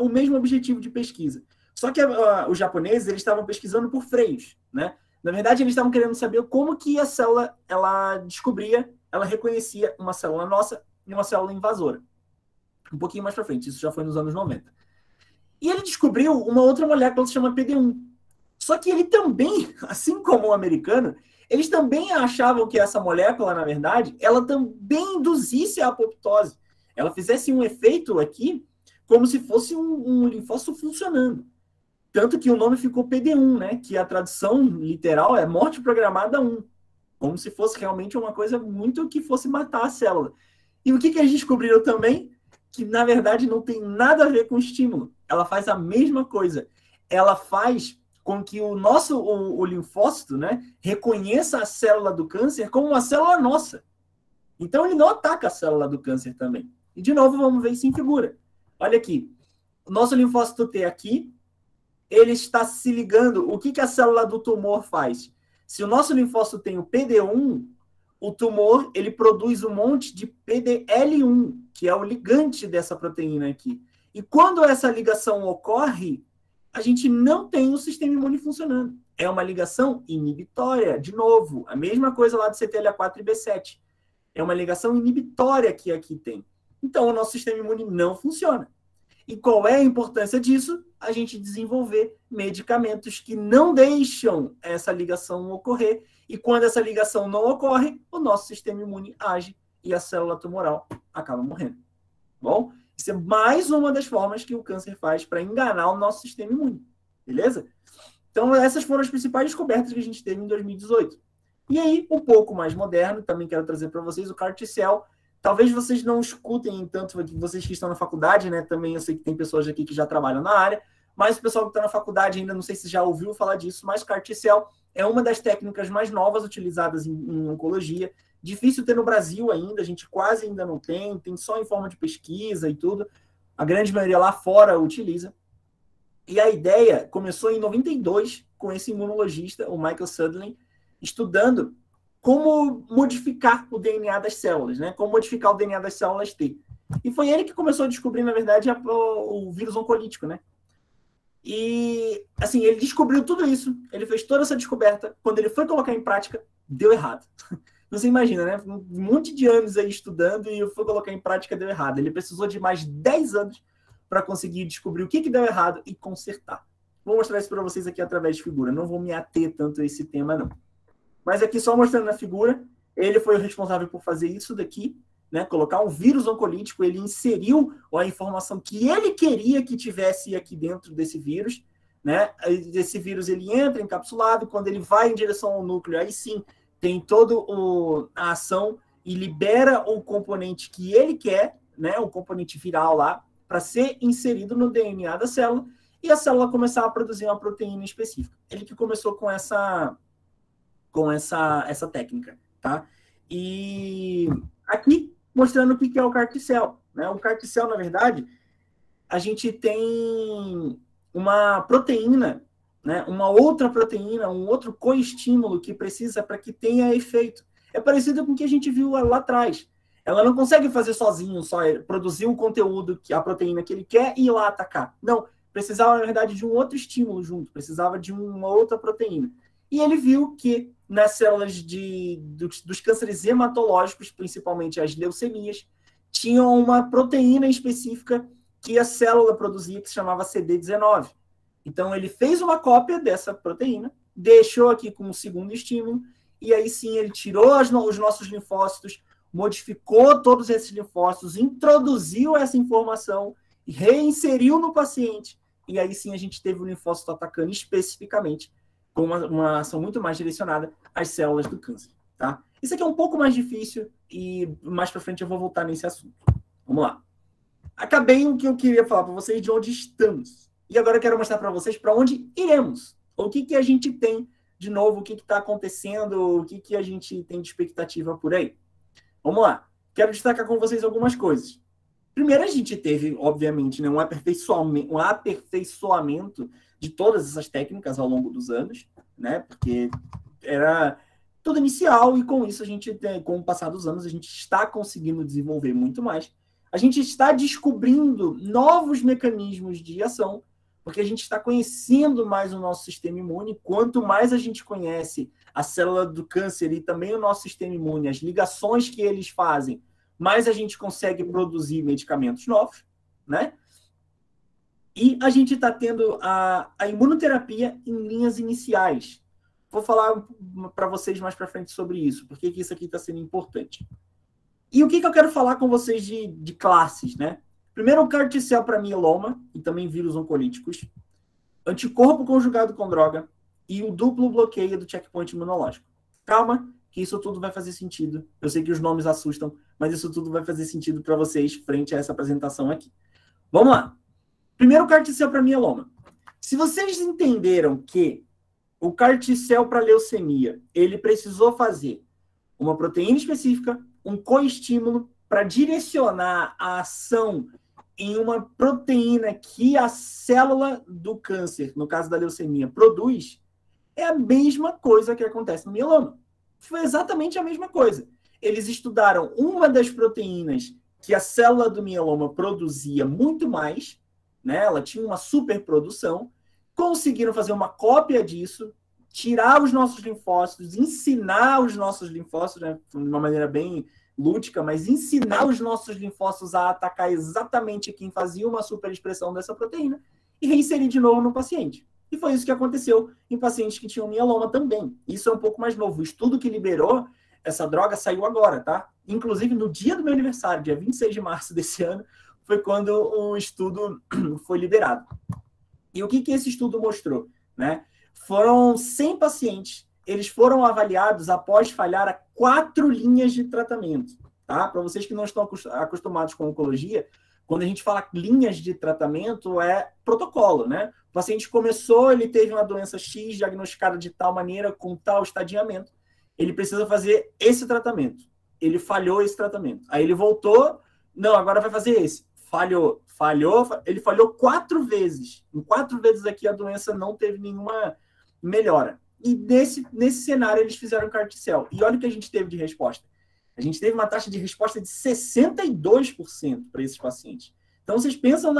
mesmo objetivo de pesquisa. Só que os japoneses, eles estavam pesquisando por freios, né? Na verdade, eles estavam querendo saber como que a célula, ela descobria, ela reconhecia uma célula nossa e uma célula invasora. Um pouquinho mais para frente, isso já foi nos anos 90. E ele descobriu uma outra molécula que se chama PD1. Só que ele também, assim como o americano, eles também achavam que essa molécula, na verdade, ela também induzisse a apoptose. Ela fizesse um efeito aqui como se fosse um linfócito funcionando. Tanto que o nome ficou PD1, né? Que a tradução literal é morte programada 1. Como se fosse realmente uma coisa muito que fosse matar a célula. E o que eles descobriram também? Que, na verdade, não tem nada a ver com estímulo. Ela faz a mesma coisa. Ela faz com que o linfócito, né, reconheça a célula do câncer como uma célula nossa. Então, ele não ataca a célula do câncer também. E, de novo, vamos ver isso em figura. Olha aqui. O nosso linfócito T aqui, ele está se ligando. O que a célula do tumor faz? Se o nosso linfócito tem o PD-1, o tumor ele produz um monte de PDL1, que é o ligante dessa proteína aqui. E quando essa ligação ocorre, a gente não tem o sistema imune funcionando. É uma ligação inibitória, de novo. A mesma coisa lá do CTLA4 e B7. É uma ligação inibitória que aqui tem. Então, o nosso sistema imune não funciona. E qual é a importância disso? A gente desenvolver medicamentos que não deixam essa ligação ocorrer. E quando essa ligação não ocorre, o nosso sistema imune age e a célula tumoral acaba morrendo. Bom, isso é mais uma das formas que o câncer faz para enganar o nosso sistema imune. Beleza? Então, essas foram as principais descobertas que a gente teve em 2018. E aí, um pouco mais moderno, também quero trazer para vocês o CAR-T-cell. Talvez vocês não escutem tanto, vocês que estão na faculdade, né? Também eu sei que tem pessoas aqui que já trabalham na área, mas o pessoal que está na faculdade ainda não sei se já ouviu falar disso, mas CAR-T-cell é uma das técnicas mais novas utilizadas em oncologia. Difícil ter no Brasil ainda, a gente quase ainda não tem só em forma de pesquisa e tudo. A grande maioria lá fora utiliza. E a ideia começou em 92 com esse imunologista, o Michael Sutherland, estudando como modificar o DNA das células, né? Como modificar o DNA das células T. E foi ele que começou a descobrir, na verdade, o vírus oncolítico, né? E, assim, ele descobriu tudo isso, ele fez toda essa descoberta. Quando ele foi colocar em prática, deu errado. Você imagina, né? Um monte de anos aí estudando e foi colocar em prática, deu errado. Ele precisou de mais 10 anos para conseguir descobrir o que deu errado e consertar. Vou mostrar isso para vocês aqui através de figura. Não vou me ater tanto a esse tema, não. Mas aqui, só mostrando na figura, ele foi o responsável por fazer isso daqui, né? Colocar um vírus oncolítico, ele inseriu a informação que ele queria que tivesse aqui dentro desse vírus, né? Esse vírus, ele entra encapsulado, quando ele vai em direção ao núcleo, aí sim, tem toda a ação e libera o componente que ele quer, né? O componente viral lá, para ser inserido no DNA da célula, e a célula começar a produzir uma proteína específica. Ele que começou com essa técnica, tá? E aqui, mostrando o que é o CAR-T-cell, né? O CAR-T-cell, na verdade, a gente tem uma proteína, né? Uma outra proteína, um outro coestímulo que precisa para que tenha efeito. É parecido com o que a gente viu lá atrás. Ela não consegue fazer sozinho, só produzir o conteúdo, a proteína que ele quer e ir lá atacar. Não, precisava, na verdade, de um outro estímulo junto, precisava de uma outra proteína. E ele viu que nas células dos cânceres hematológicos, principalmente as leucemias, tinham uma proteína específica que a célula produzia, que se chamava CD19. Então, ele fez uma cópia dessa proteína, deixou aqui com um segundo estímulo, e aí sim ele tirou os nossos linfócitos, modificou todos esses linfócitos, introduziu essa informação, reinseriu no paciente, e aí sim a gente teve o linfócito atacando especificamente com uma ação muito mais direcionada às células do câncer, tá? Isso aqui é um pouco mais difícil e mais para frente eu vou voltar nesse assunto. Vamos lá. Acabei o que eu queria falar para vocês de onde estamos. E agora eu quero mostrar para vocês para onde iremos. O que a gente tem de novo, o que está acontecendo, o que a gente tem de expectativa por aí. Vamos lá. Quero destacar com vocês algumas coisas. Primeiro, a gente teve, obviamente, né, um aperfeiçoamento de todas essas técnicas ao longo dos anos, né? Porque era tudo inicial e com isso a gente, com o passar dos anos, a gente está conseguindo desenvolver muito mais. A gente está descobrindo novos mecanismos de ação, porque a gente está conhecendo mais o nosso sistema imune. Quanto mais a gente conhece a célula do câncer e também o nosso sistema imune, as ligações que eles fazem, mais a gente consegue produzir medicamentos novos, né? E a gente está tendo a imunoterapia em linhas iniciais. Vou falar para vocês mais para frente sobre isso, porque isso aqui está sendo importante. E o que eu quero falar com vocês de classes, né? Primeiro, o CAR-T-cell para mieloma, e também vírus oncolíticos, anticorpo conjugado com droga e o duplo bloqueio do checkpoint imunológico. Calma, que isso tudo vai fazer sentido. Eu sei que os nomes assustam, mas isso tudo vai fazer sentido para vocês frente a essa apresentação aqui. Vamos lá. Primeiro, CAR-T-cell para mieloma. Se vocês entenderam que o CAR-T-cell para leucemia, ele precisou fazer uma proteína específica, um coestímulo para direcionar a ação em uma proteína que a célula do câncer, no caso da leucemia, produz, é a mesma coisa que acontece no mieloma. Foi exatamente a mesma coisa. Eles estudaram uma das proteínas que a célula do mieloma produzia muito mais, né? Ela tinha uma superprodução, conseguiram fazer uma cópia disso, tirar os nossos linfócitos, ensinar os nossos linfócitos, né, de uma maneira bem lúdica, mas ensinar os nossos linfócitos a atacar exatamente quem fazia uma superexpressão dessa proteína e reinserir de novo no paciente. E foi isso que aconteceu em pacientes que tinham mieloma também. Isso é um pouco mais novo. O estudo que liberou essa droga saiu agora, tá? Inclusive, no dia do meu aniversário, dia 26 de março desse ano, foi quando o estudo foi liberado. E o que esse estudo mostrou, né? Foram 100 pacientes, eles foram avaliados após falhar a 4 linhas de tratamento, tá? Para vocês que não estão acostumados com oncologia, quando a gente fala linhas de tratamento, é protocolo, né? O paciente começou, ele teve uma doença X diagnosticada de tal maneira, com tal estadiamento, ele precisa fazer esse tratamento. Ele falhou esse tratamento. Aí ele voltou, não, agora vai fazer esse. Falhou, ele falhou 4 vezes. Em 4 vezes aqui a doença não teve nenhuma melhora. E nesse cenário eles fizeram CAR-T-cell. E olha o que a gente teve de resposta. A gente teve uma taxa de resposta de 62% para esses pacientes. Então vocês pensam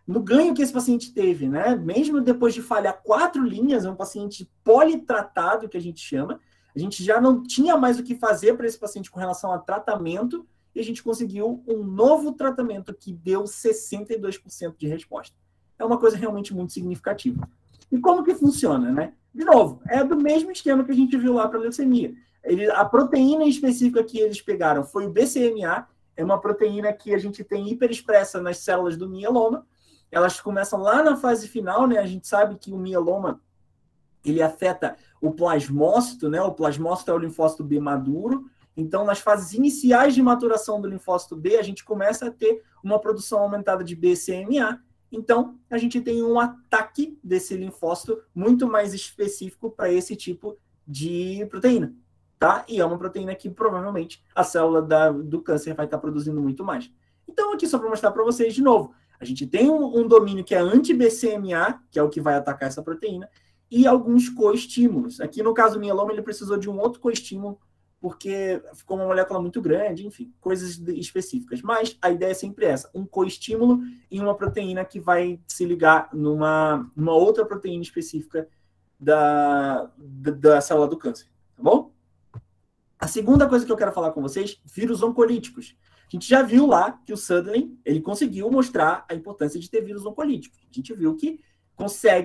no ganho que esse paciente teve, né? Mesmo depois de falhar 4 linhas, é um paciente politratado, que a gente chama. A gente já não tinha mais o que fazer para esse paciente com relação a tratamento, e a gente conseguiu um novo tratamento que deu 62% de resposta. É uma coisa realmente muito significativa. E como que funciona, né? De novo, é do mesmo esquema que a gente viu lá para a leucemia. A proteína específica que eles pegaram foi o BCMA, é uma proteína que a gente tem hiperexpressa nas células do mieloma. Elas começam lá na fase final, né? A gente sabe que o mieloma, ele afeta o plasmócito, né? O plasmócito é o linfócito B maduro. Então, nas fases iniciais de maturação do linfócito B, a gente começa a ter uma produção aumentada de BCMA. Então, a gente tem um ataque desse linfócito muito mais específico para esse tipo de proteína, tá? E é uma proteína que provavelmente a célula do câncer vai estar produzindo muito mais. Então, aqui só para mostrar para vocês de novo, a gente tem um domínio que é anti-BCMA, que é o que vai atacar essa proteína, e alguns coestímulos. Aqui, no caso do mieloma, ele precisou de um outro coestímulo, porque ficou uma molécula muito grande, enfim, coisas específicas. Mas a ideia é sempre essa, um coestímulo e uma proteína que vai se ligar numa outra proteína específica da célula do câncer, tá bom? A segunda coisa que eu quero falar com vocês, vírus oncolíticos. A gente já viu lá que o Sutherland, ele conseguiu mostrar a importância de ter vírus oncolíticos. A gente viu que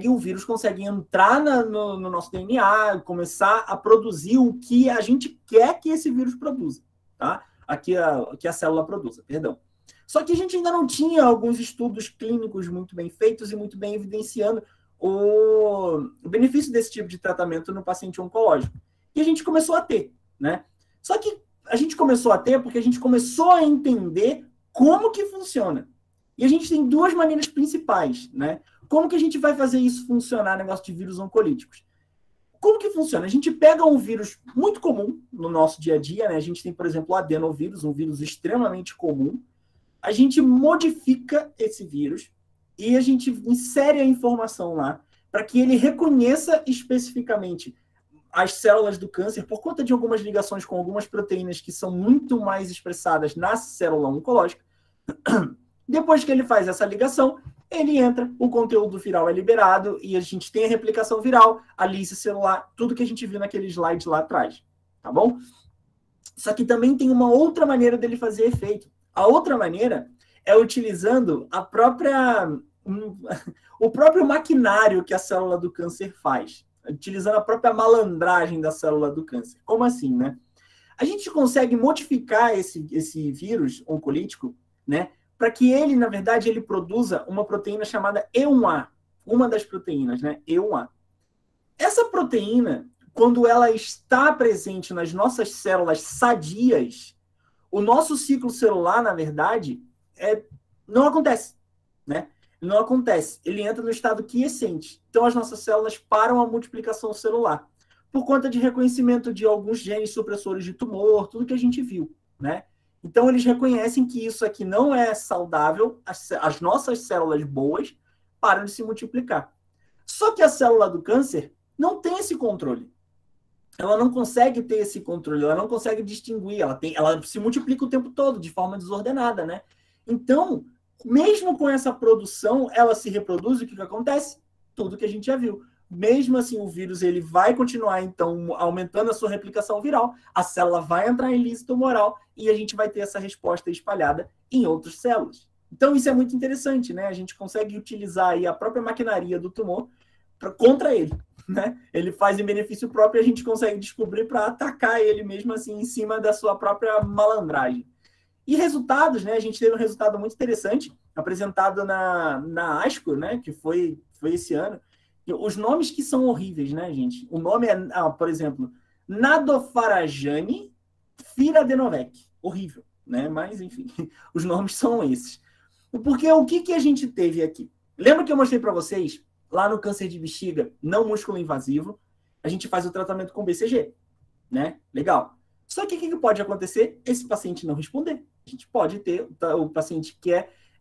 o vírus consegue entrar no nosso DNA, começar a produzir o que a gente quer que esse vírus produza, tá? Que a célula produza, perdão. Só que a gente ainda não tinha alguns estudos clínicos muito bem feitos e muito bem evidenciando o benefício desse tipo de tratamento no paciente oncológico. E a gente começou a ter, né? Só que a gente começou a ter porque a gente começou a entender como que funciona. E a gente tem 2 maneiras principais, né? Como que a gente vai fazer isso funcionar, negócio de vírus oncolíticos? Como que funciona? A gente pega um vírus muito comum no nosso dia a dia, né? A gente tem, por exemplo, o adenovírus, um vírus extremamente comum. A gente modifica esse vírus e a gente insere a informação lá para que ele reconheça especificamente as células do câncer por conta de algumas ligações com algumas proteínas que são muito mais expressadas na célula oncológica. Depois que ele faz essa ligação, ele entra, o conteúdo viral é liberado e a gente tem a replicação viral, a lise celular, tudo que a gente viu naquele slide lá atrás, tá bom? Só que também tem uma outra maneira dele fazer efeito. A outra maneira é utilizando o próprio maquinário que a célula do câncer faz, utilizando a própria malandragem da célula do câncer. Como assim, né? A gente consegue modificar esse vírus oncolítico, né? Para que ele, na verdade, ele produza uma proteína chamada E1A, uma das proteínas, né? E1A. Essa proteína, quando ela está presente nas nossas células sadias, o nosso ciclo celular, na verdade, não acontece, né? não acontece. Ele entra no estado quiescente. Então, as nossas células param a multiplicação celular por conta de reconhecimento de alguns genes supressores de tumor, tudo que a gente viu, né? Então, eles reconhecem que isso aqui não é saudável, as nossas células boas param de se multiplicar. Só que a célula do câncer não tem esse controle. Ela não consegue ter esse controle, ela não consegue distinguir, ela se multiplica o tempo todo, de forma desordenada, né? Então, mesmo com essa produção, ela se reproduz, o que acontece? Tudo que a gente já viu. Mesmo assim, o vírus ele vai continuar, então, aumentando a sua replicação viral, a célula vai entrar em lise tumoral e a gente vai ter essa resposta espalhada em outras células. Então, isso é muito interessante, né? A gente consegue utilizar aí a própria maquinaria do tumor contra ele, né? Ele faz em benefício próprio e a gente consegue descobrir para atacar ele mesmo assim em cima da sua própria malandragem. E resultados, né? A gente teve um resultado muito interessante apresentado na ASCO, né? Que foi esse ano. Os nomes que são horríveis, né, gente? O nome é, por exemplo, Nadofarajane Firadenovec. Horrível, né? Mas, enfim, os nomes são esses. Porque o que a gente teve aqui? Lembra que eu mostrei para vocês, lá no câncer de bexiga, não músculo invasivo, a gente faz o tratamento com BCG, né? Legal. Só que o que pode acontecer? Esse paciente não responder. A gente pode ter o paciente que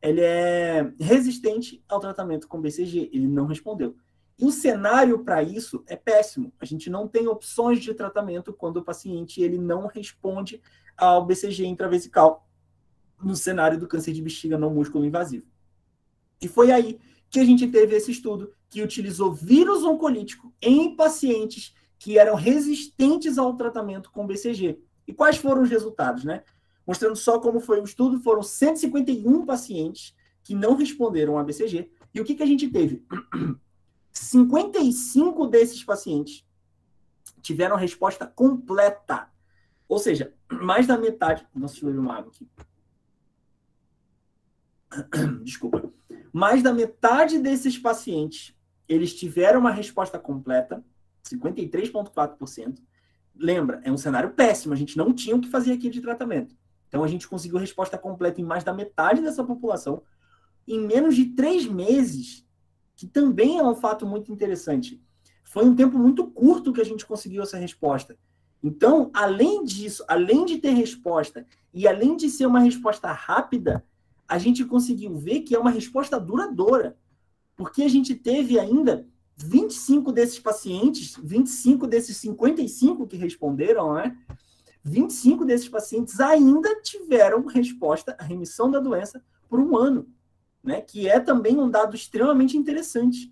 ele é resistente ao tratamento com BCG, ele não respondeu. E o cenário para isso é péssimo. A gente não tem opções de tratamento quando o paciente ele não responde ao BCG intravesical no cenário do câncer de bexiga não músculo invasivo. E foi aí que a gente teve esse estudo que utilizou vírus oncolítico em pacientes que eram resistentes ao tratamento com BCG. E quais foram os resultados, né? Mostrando só como foi o estudo, foram 151 pacientes que não responderam a BCG. E o que a gente teve? 55 desses pacientes tiveram resposta completa. Ou seja, mais da metade... Nossa, deixa eu beber uma água aqui. Desculpa. Mais da metade desses pacientes, eles tiveram uma resposta completa, 53,4%. Lembra, é um cenário péssimo, a gente não tinha o que fazer aqui de tratamento. Então, a gente conseguiu resposta completa em mais da metade dessa população, em menos de 3 meses, que também é um fato muito interessante. Foi um tempo muito curto que a gente conseguiu essa resposta. Então, além disso, além de ter resposta, e além de ser uma resposta rápida, a gente conseguiu ver que é uma resposta duradoura. Porque a gente teve ainda 25 desses pacientes, 25 desses 55 que responderam, né? 25 desses pacientes ainda tiveram resposta à remissão da doença por 1 ano, né? Que é também um dado extremamente interessante.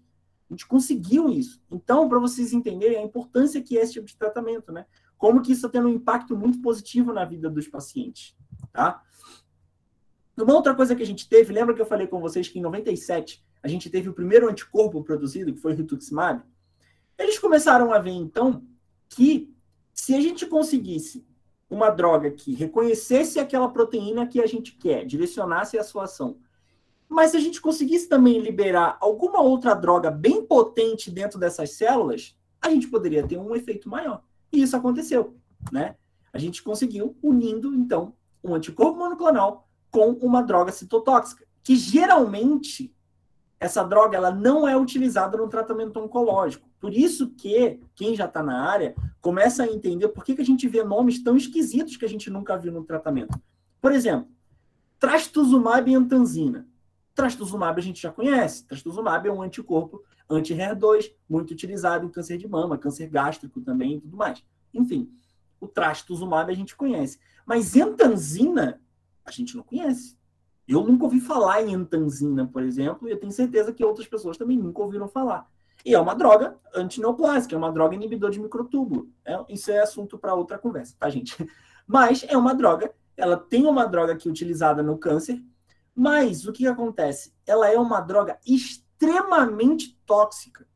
A gente conseguiu isso. Então, para vocês entenderem a importância que é esse tipo de tratamento, né? Como que isso está tendo um impacto muito positivo na vida dos pacientes, tá? Uma outra coisa que a gente teve, lembra que eu falei com vocês que em 97 a gente teve o primeiro anticorpo produzido, que foi o rituximab? Eles começaram a ver, então, que se a gente conseguisse uma droga que reconhecesse aquela proteína que a gente quer, direcionasse a sua ação, mas se a gente conseguisse também liberar alguma outra droga bem potente dentro dessas células, a gente poderia ter um efeito maior. E isso aconteceu, né? A gente conseguiu unindo, então, um anticorpo monoclonal com uma droga citotóxica, que geralmente essa droga ela não é utilizada no tratamento oncológico. Por isso que quem já está na área começa a entender por que a gente vê nomes tão esquisitos que a gente nunca viu no tratamento. Por exemplo, trastuzumab e antanzina. Trastuzumab a gente já conhece. Trastuzumab é um anticorpo anti-HER2, muito utilizado em câncer de mama, câncer gástrico também e tudo mais. Enfim, o trastuzumab a gente conhece. Mas antanzina a gente não conhece. Eu nunca ouvi falar em antanzina, por exemplo, e eu tenho certeza que outras pessoas também nunca ouviram falar. E é uma droga antineoplásica, é uma droga inibidor de microtúbulo. Isso é assunto para outra conversa, tá, gente? Mas é uma droga, ela tem uma droga aqui utilizada no câncer, mas o que acontece? Ela é uma droga extremamente tóxica.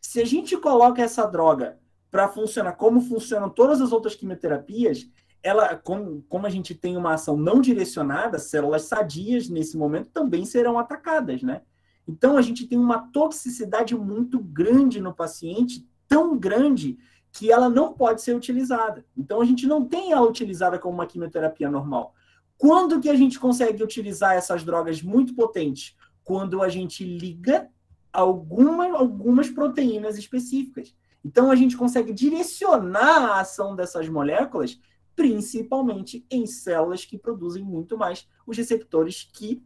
Se a gente coloca essa droga para funcionar como funcionam todas as outras quimioterapias, ela, como a gente tem uma ação não direcionada, células sadias nesse momento também serão atacadas, né? Então, a gente tem uma toxicidade muito grande no paciente, tão grande que ela não pode ser utilizada. Então, a gente não tem ela utilizada como uma quimioterapia normal. Quando que a gente consegue utilizar essas drogas muito potentes? quando a gente liga algumas proteínas específicas. Então, a gente consegue direcionar a ação dessas moléculas, principalmente em células que produzem muito mais os receptores que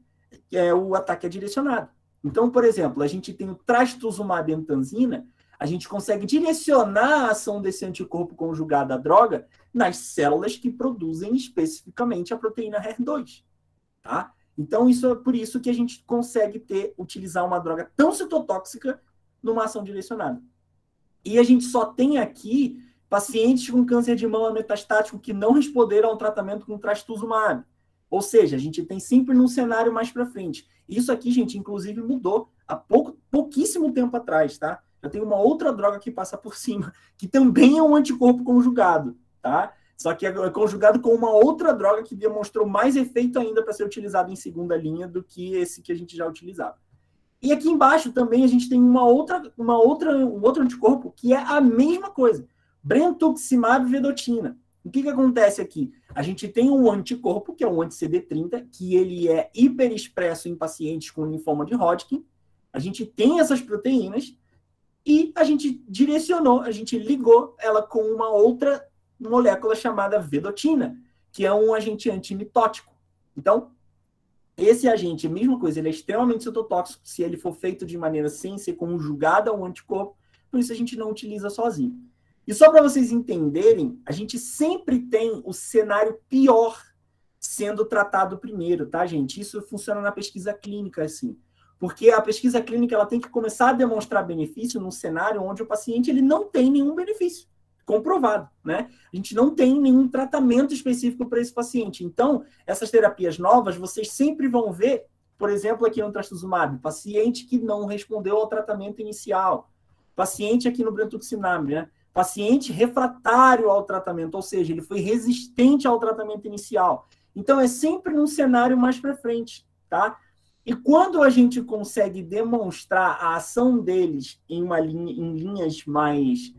o ataque é direcionado. Então, por exemplo, a gente tem o trastuzumab emtansina, a gente consegue direcionar a ação desse anticorpo conjugado à droga nas células que produzem especificamente a proteína HER2, tá? Então, isso é por isso que a gente consegue utilizar uma droga tão citotóxica numa ação direcionada. E a gente só tem aqui pacientes com câncer de mama metastático que não responderam ao tratamento com trastuzumab. Ou seja, a gente tem sempre num cenário mais para frente. Isso aqui, gente, inclusive mudou há pouquíssimo tempo atrás, tá? Já tem uma outra droga que passa por cima, que também é um anticorpo conjugado, tá? Só que é conjugado com uma outra droga que demonstrou mais efeito ainda para ser utilizado em segunda linha do que esse que a gente já utilizava. E aqui embaixo também a gente tem um outro anticorpo que é a mesma coisa. Brentuximab vedotina. O que acontece aqui? A gente tem um anticorpo, que é um anti-CD30, que ele é hiperexpresso em pacientes com linfoma de Hodgkin. A gente tem essas proteínas e a gente ligou ela com uma outra molécula chamada vedotina, que é um agente antimitótico. Então, esse agente, a mesma coisa, ele é extremamente citotóxico se ele for feito de maneira sem ser conjugado ao anticorpo, por isso a gente não utiliza sozinho. E só para vocês entenderem, a gente sempre tem o cenário pior sendo tratado primeiro, tá, gente? Isso funciona na pesquisa clínica, assim. Porque a pesquisa clínica ela tem que começar a demonstrar benefício num cenário onde o paciente ele não tem nenhum benefício comprovado, né? A gente não tem nenhum tratamento específico para esse paciente. Então, essas terapias novas, vocês sempre vão ver, por exemplo, aqui no trastuzumab, paciente que não respondeu ao tratamento inicial, paciente aqui no brentuximab, né? Paciente refratário ao tratamento, ou seja, ele foi resistente ao tratamento inicial. Então, é sempre num cenário mais para frente, tá? E quando a gente consegue demonstrar a ação deles em linhas mais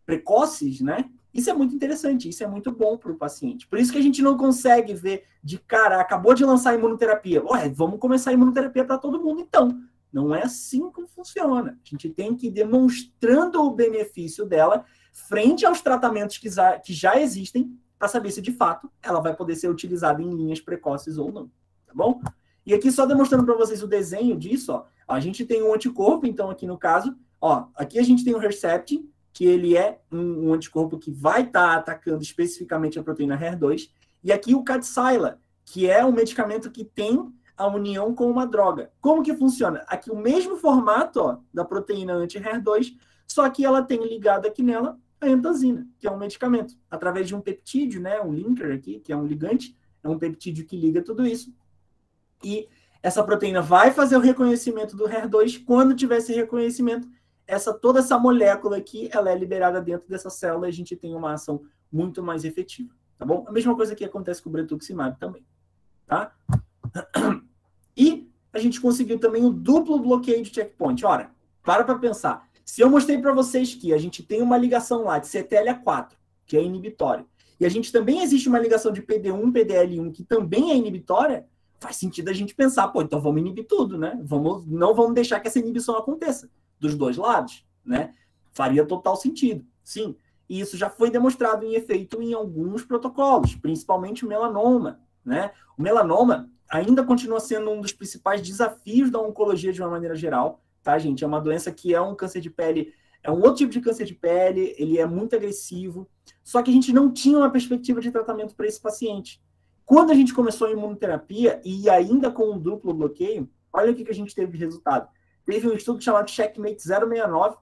precoces, né? Isso é muito interessante, isso é muito bom para o paciente. Por isso que a gente não consegue ver de cara, acabou de lançar a imunoterapia. Ué, vamos começar a imunoterapia para todo mundo, então. Não é assim que funciona. A gente tem que ir demonstrando o benefício dela frente aos tratamentos que já existem para saber se, de fato, ela vai poder ser utilizada em linhas precoces ou não. Tá bom? E aqui, só demonstrando para vocês o desenho disso, ó, a gente tem um anticorpo, então, aqui no caso, ó, aqui a gente tem o Herceptin, que ele é um anticorpo que vai estar atacando especificamente a proteína HER2, e aqui o Kadcyla, que é um medicamento que tem a união com uma droga. Como que funciona? Aqui o mesmo formato, ó, da proteína anti-HER2, só que ela tem ligado aqui nela a entasina, que é um medicamento, através de um peptídeo, né, um linker aqui, que é um ligante, é um peptídeo que liga tudo isso. E essa proteína vai fazer o reconhecimento do HER2. Quando tiver esse reconhecimento, toda essa molécula aqui, ela é liberada dentro dessa célula e a gente tem uma ação muito mais efetiva, tá bom? A mesma coisa que acontece com o brentuximab também, tá? E a gente conseguiu também o duplo bloqueio de checkpoint. Ora, para pensar. Se eu mostrei para vocês que a gente tem uma ligação lá de CTLA4, que é inibitória, e a gente também existe uma ligação de PD1, PDL1, que também é inibitória, faz sentido a gente pensar, pô, então vamos inibir tudo, né? Não vamos deixar que essa inibição aconteça dos dois lados, né? Faria total sentido, sim. E isso já foi demonstrado em efeito em alguns protocolos, principalmente o melanoma, né? O melanoma ainda continua sendo um dos principais desafios da oncologia de uma maneira geral, tá, gente? É uma doença que é um câncer de pele, é um outro tipo de câncer de pele, ele é muito agressivo, só que a gente não tinha uma perspectiva de tratamento para esse paciente. Quando a gente começou a imunoterapia, e ainda com um duplo bloqueio, olha o que a gente teve de resultado. Teve um estudo chamado Checkmate 069,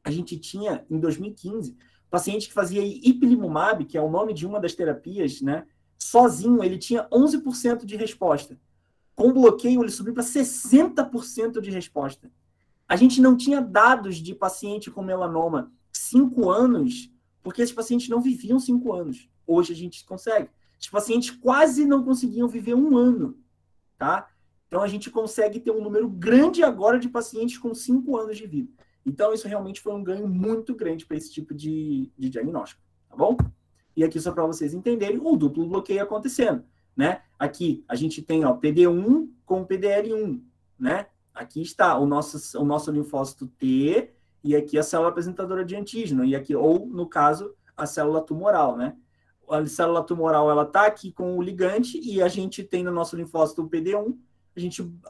a gente tinha, em 2015, paciente que fazia ipilimumab, que é o nome de uma das terapias, né? Sozinho, ele tinha 11% de resposta. Com bloqueio, ele subiu para 60% de resposta. A gente não tinha dados de paciente com melanoma 5 anos, porque esses pacientes não viviam 5 anos. Hoje a gente consegue. Os pacientes quase não conseguiam viver 1 ano, tá? Então, a gente consegue ter um número grande agora de pacientes com 5 anos de vida. Então, isso realmente foi um ganho muito grande para esse tipo de diagnóstico, tá bom? E aqui, só para vocês entenderem, o duplo bloqueio acontecendo, né? Aqui, a gente tem, ó, PD1 com PDL1. né? Aqui está o nosso linfócito T e aqui a célula apresentadora de antígeno, e aqui, ou, no caso, a célula tumoral, né? A célula tumoral, ela está aqui com o ligante e a gente tem no nosso linfócito o PD-1.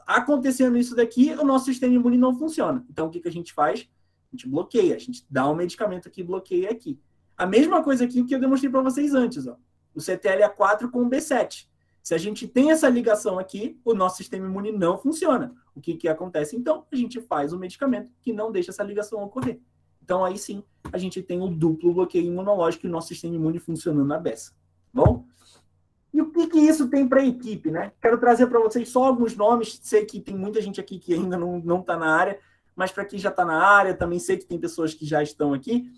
Acontecendo isso daqui, o nosso sistema imune não funciona. Então, o que a gente faz? A gente bloqueia, a gente dá um medicamento aqui e bloqueia aqui. A mesma coisa aqui que eu demonstrei para vocês antes, ó. O CTLA4 com o B7. Se a gente tem essa ligação aqui, o nosso sistema imune não funciona. O que acontece, então? A gente faz um medicamento que não deixa essa ligação ocorrer. Então, aí sim, a gente tem o duplo bloqueio imunológico e o nosso sistema imune funcionando na beça. Bom? E o que isso tem para a equipe, né? Quero trazer para vocês só alguns nomes. Sei que tem muita gente aqui que ainda não está na área, mas para quem já está na área, também sei que tem pessoas que já estão aqui.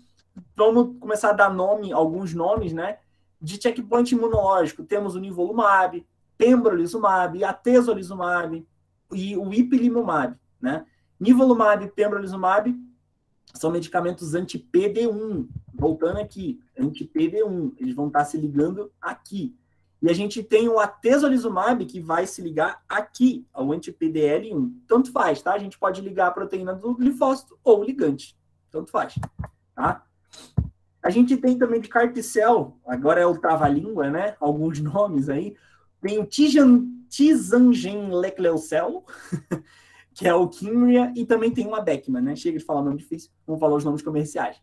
Vamos começar a dar alguns nomes, né? De checkpoint imunológico. Temos o nivolumab, pembrolizumab, atezolizumab e o ipilimumab, né? Nivolumab e pembrolizumab são medicamentos anti-PD1. Voltando aqui, anti-PD1. Eles vão estar se ligando aqui. E a gente tem o atezolizumab que vai se ligar aqui, ao anti-PDL1. Tanto faz, tá? A gente pode ligar a proteína do linfócito ou o ligante. Tanto faz, tá? A gente tem também de carticel, agora é o trava-língua, né? Alguns nomes aí. Tem o Tizangen-Lecleocel, que é o Kymria, e também tem uma Beckman, né? Chega de falar nome difícil, vamos falar os nomes comerciais.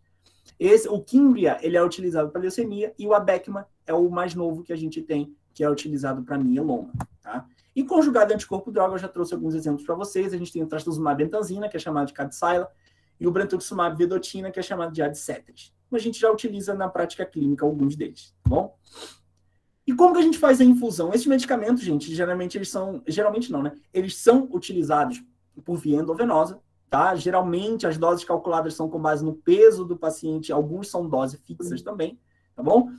O Kymria, ele é utilizado para leucemia, e o Abecma é o mais novo que a gente tem, que é utilizado para mieloma, tá? E conjugado anticorpo-droga, eu já trouxe alguns exemplos para vocês. A gente tem o trastuzumab bentanzina, que é chamado de Kadcyla, e o brentuximab vedotina, que é chamado de Adcetris. A gente já utiliza na prática clínica alguns deles, tá bom? E como que a gente faz a infusão? Esses medicamentos, gente, geralmente não, né? Eles são utilizados por via endovenosa, tá? Geralmente as doses calculadas são com base no peso do paciente, alguns são doses fixas também, tá bom?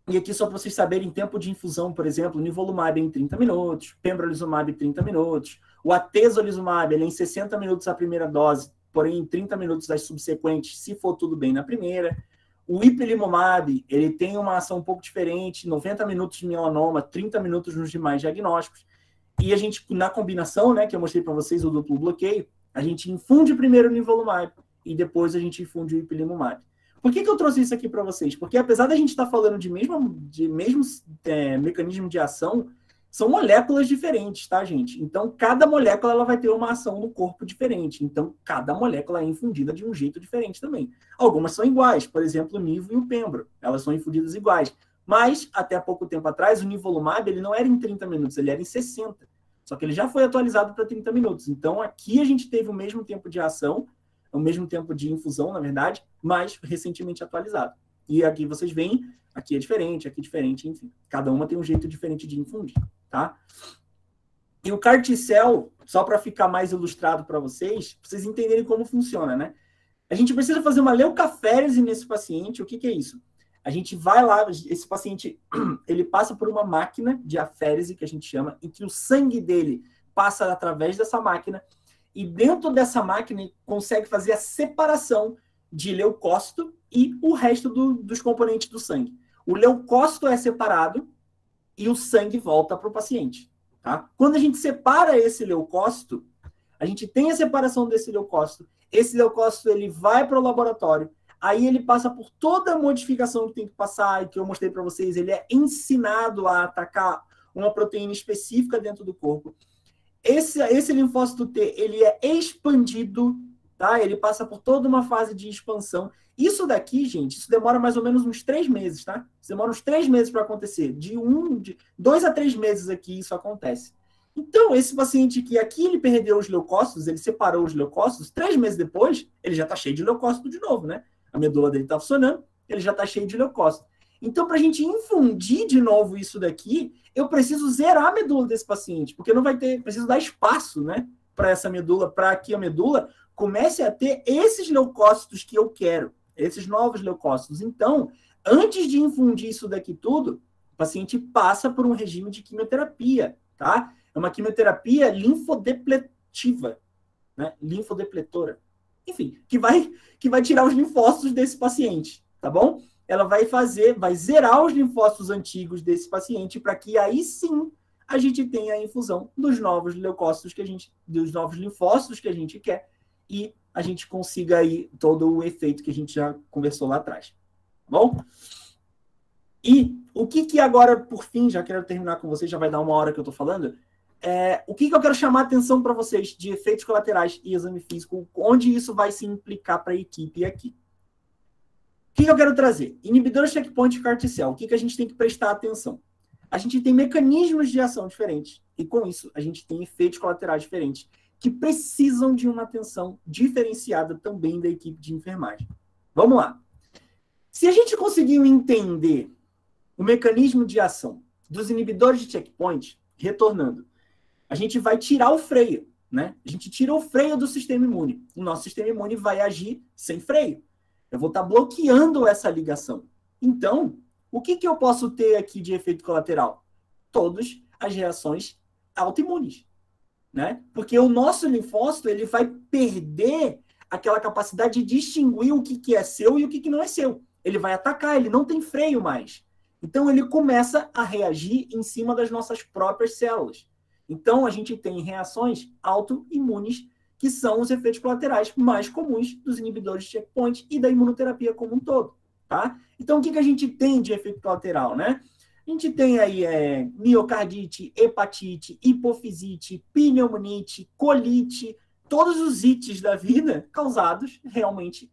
E aqui só para vocês saberem, tempo de infusão, por exemplo, o nivolumab é em 30 minutos, pembrolizumab em 30 minutos, o atezolizumab ele é em 60 minutos a primeira dose, porém em 30 minutos das subsequentes, se for tudo bem na primeira. O ipilimumab, ele tem uma ação um pouco diferente, 90 minutos de melanoma, 30 minutos nos demais diagnósticos. E a gente, na combinação, né, que eu mostrei para vocês, o duplo bloqueio, a gente infunde primeiro o nivolumab e depois a gente infunde o ipilimumab. Por que eu trouxe isso aqui para vocês? Porque apesar da gente estar falando de mesmo mecanismo de ação, são moléculas diferentes, tá, gente? Então, cada molécula ela vai ter uma ação no corpo diferente. Então, cada molécula é infundida de um jeito diferente também. Algumas são iguais, por exemplo, o nivo e o pembro. Elas são infundidas iguais. Mas, até há pouco tempo atrás, o nivolumab ele não era em 30 minutos, ele era em 60. Só que ele já foi atualizado para 30 minutos. Então, aqui a gente teve o mesmo tempo de ação, o mesmo tempo de infusão, na verdade, mas recentemente atualizado. E aqui vocês veem, aqui é diferente, enfim. Cada uma tem um jeito diferente de infundir, tá? E o carticel, só para ficar mais ilustrado para vocês entenderem como funciona, né? A gente precisa fazer uma leucaférese nesse paciente. O que é isso? A gente vai lá, esse paciente, ele passa por uma máquina de aférese, que a gente chama, em que o sangue dele passa através dessa máquina, e dentro dessa máquina ele consegue fazer a separação de leucócito e o resto dos componentes do sangue. O leucócito é separado e o sangue volta para o paciente, tá? Quando a gente separa esse leucócito, a gente tem a separação desse leucócito, esse leucócito ele vai para o laboratório, aí ele passa por toda a modificação que tem que passar, e que eu mostrei para vocês, ele é ensinado a atacar uma proteína específica dentro do corpo. Esse linfócito T, ele é expandido, tá? Ele passa por toda uma fase de expansão. Isso daqui, gente, isso demora mais ou menos uns 3 meses, tá? Isso demora uns 3 meses para acontecer. De 2 a 3 meses aqui isso acontece. Então, esse paciente que aqui ele perdeu os leucócitos, ele separou os leucócitos, 3 meses depois, ele já está cheio de leucócito de novo, né? A medula dele está funcionando, ele já está cheio de leucócito. Então, para a gente infundir de novo isso daqui, eu preciso zerar a medula desse paciente, porque não vai ter, preciso dar espaço, né, para essa medula, para que a medula comece a ter esses leucócitos que eu quero, esses novos leucócitos. Então, antes de infundir isso daqui tudo, o paciente passa por um regime de quimioterapia, tá? É uma quimioterapia linfodepletiva, né? Linfodepletora. Enfim, que vai tirar os linfócitos desse paciente, tá bom? Ela vai zerar os linfócitos antigos desse paciente para que aí sim a gente tem a infusão dos novos leucócitos dos novos linfócitos que a gente quer, e a gente consiga aí todo o efeito que a gente já conversou lá atrás. Tá bom? E o que agora, por fim, já quero terminar com vocês, já vai dar 1 hora que eu estou falando, o que eu quero chamar a atenção para vocês de efeitos colaterais e exame físico, onde isso vai se implicar para a equipe aqui. O que eu quero trazer? Inibidores checkpoint carticel. O que a gente tem que prestar atenção? A gente tem mecanismos de ação diferentes, e com isso a gente tem efeitos colaterais diferentes, que precisam de uma atenção diferenciada também da equipe de enfermagem. Vamos lá. Se a gente conseguiu entender o mecanismo de ação dos inibidores de checkpoint, retornando, a gente vai tirar o freio, né? A gente tira o freio do sistema imune. O nosso sistema imune vai agir sem freio. Eu vou estar bloqueando essa ligação. Então, o que eu posso ter aqui de efeito colateral? Todas as reações autoimunes, né? Porque o nosso linfócito ele vai perder aquela capacidade de distinguir o que é seu e o que não é seu. Ele vai atacar, ele não tem freio mais. Então, ele começa a reagir em cima das nossas próprias células. Então, a gente tem reações autoimunes, que são os efeitos colaterais mais comuns dos inibidores de checkpoint e da imunoterapia como um todo, tá? Então, o que a gente tem de efeito colateral, né? A gente tem aí miocardite, hepatite, hipofisite, pneumonite, colite, todos os ites da vida causados realmente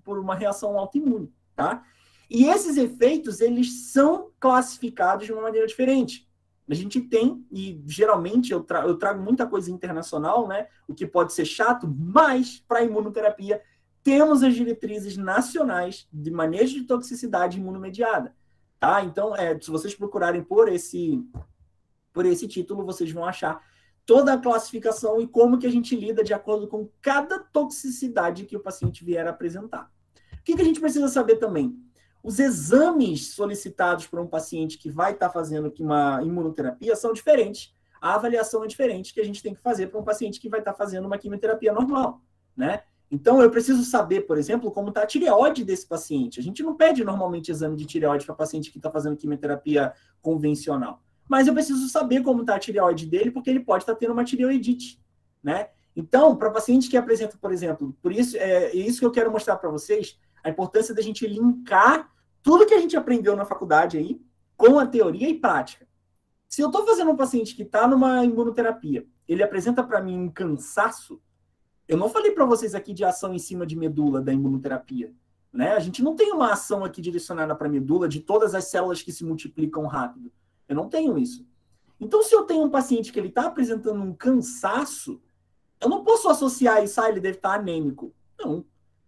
por uma reação autoimune, tá? E esses efeitos, eles são classificados de uma maneira diferente. A gente tem, e geralmente eu trago muita coisa internacional, né? O que pode ser chato, mas para a imunoterapia temos as diretrizes nacionais de manejo de toxicidade imunomediada, tá? Então, se vocês procurarem por esse título, vocês vão achar toda a classificação e como que a gente lida de acordo com cada toxicidade que o paciente vier a apresentar. O que a gente precisa saber também? Os exames solicitados por um paciente que vai estar fazendo uma imunoterapia são diferentes. A avaliação é diferente que a gente tem que fazer para um paciente que vai estar fazendo uma quimioterapia normal, né? Então, eu preciso saber, por exemplo, como está a tireoide desse paciente. A gente não pede normalmente exame de tireoide para paciente que está fazendo quimioterapia convencional. Mas eu preciso saber como está a tireoide dele, porque ele pode estar tendo uma tireoidite, né? Então, para paciente que apresenta, por exemplo, por isso é isso que eu quero mostrar para vocês, a importância da gente linkar tudo que a gente aprendeu na faculdade aí com a teoria e prática. Se eu estou fazendo um paciente que está numa imunoterapia, ele apresenta para mim um cansaço, eu não falei para vocês aqui de ação em cima de medula da imunoterapia, né? A gente não tem uma ação aqui direcionada para a medula de todas as células que se multiplicam rápido. Eu não tenho isso. Então, se eu tenho um paciente que ele está apresentando um cansaço, eu não posso associar isso a ele deve estar anêmico. Não,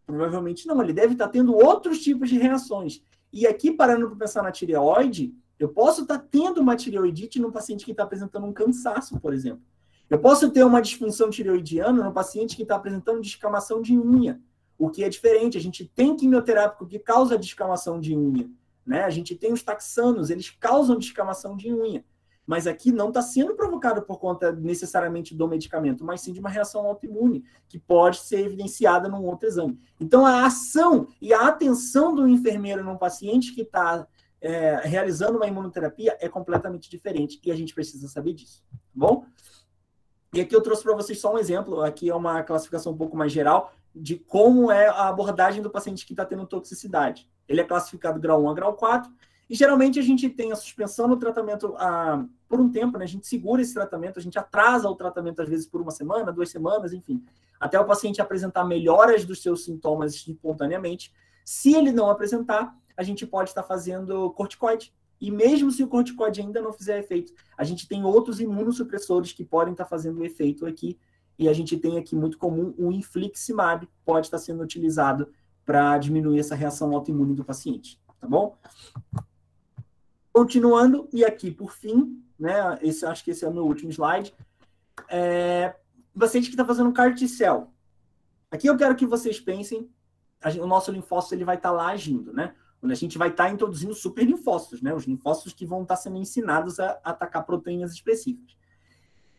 provavelmente não. Ele deve estar tendo outros tipos de reações. E aqui, parando para pensar na tireoide, eu posso estar tendo uma tireoidite num paciente que está apresentando um cansaço, por exemplo. Eu posso ter uma disfunção tireoidiana no paciente que está apresentando descamação de unha, o que é diferente. A gente tem quimioterápico que causa descamação de unha, né? A gente tem os taxanos, eles causam descamação de unha. Mas aqui não está sendo provocado por conta necessariamente do medicamento, mas sim de uma reação autoimune, que pode ser evidenciada num outro exame. Então, a ação e a atenção do enfermeiro num paciente que está realizando uma imunoterapia é completamente diferente, e a gente precisa saber disso, tá bom? E aqui eu trouxe para vocês só um exemplo, aqui é uma classificação um pouco mais geral, de como é a abordagem do paciente que está tendo toxicidade. Ele é classificado grau 1 a grau 4, e geralmente a gente tem a suspensão no tratamento por um tempo, né? A gente segura esse tratamento, a gente atrasa o tratamento às vezes por 1 semana, 2 semanas, enfim, até o paciente apresentar melhoras dos seus sintomas espontaneamente. Se ele não apresentar, a gente pode estar fazendo corticoide. E mesmo se o corticoide ainda não fizer efeito, a gente tem outros imunossupressores que podem estar fazendo efeito aqui. E a gente tem aqui muito comum o infliximab, pode estar sendo utilizado para diminuir essa reação autoimune do paciente, tá bom? Continuando, e aqui por fim, né, acho que esse é o meu último slide, o paciente que está fazendo carticel. Aqui eu quero que vocês pensem, o nosso linfócito ele vai estar lá agindo, né? Onde a gente vai estar introduzindo super linfócitos, né? Os linfócitos que vão estar sendo ensinados a atacar proteínas específicas.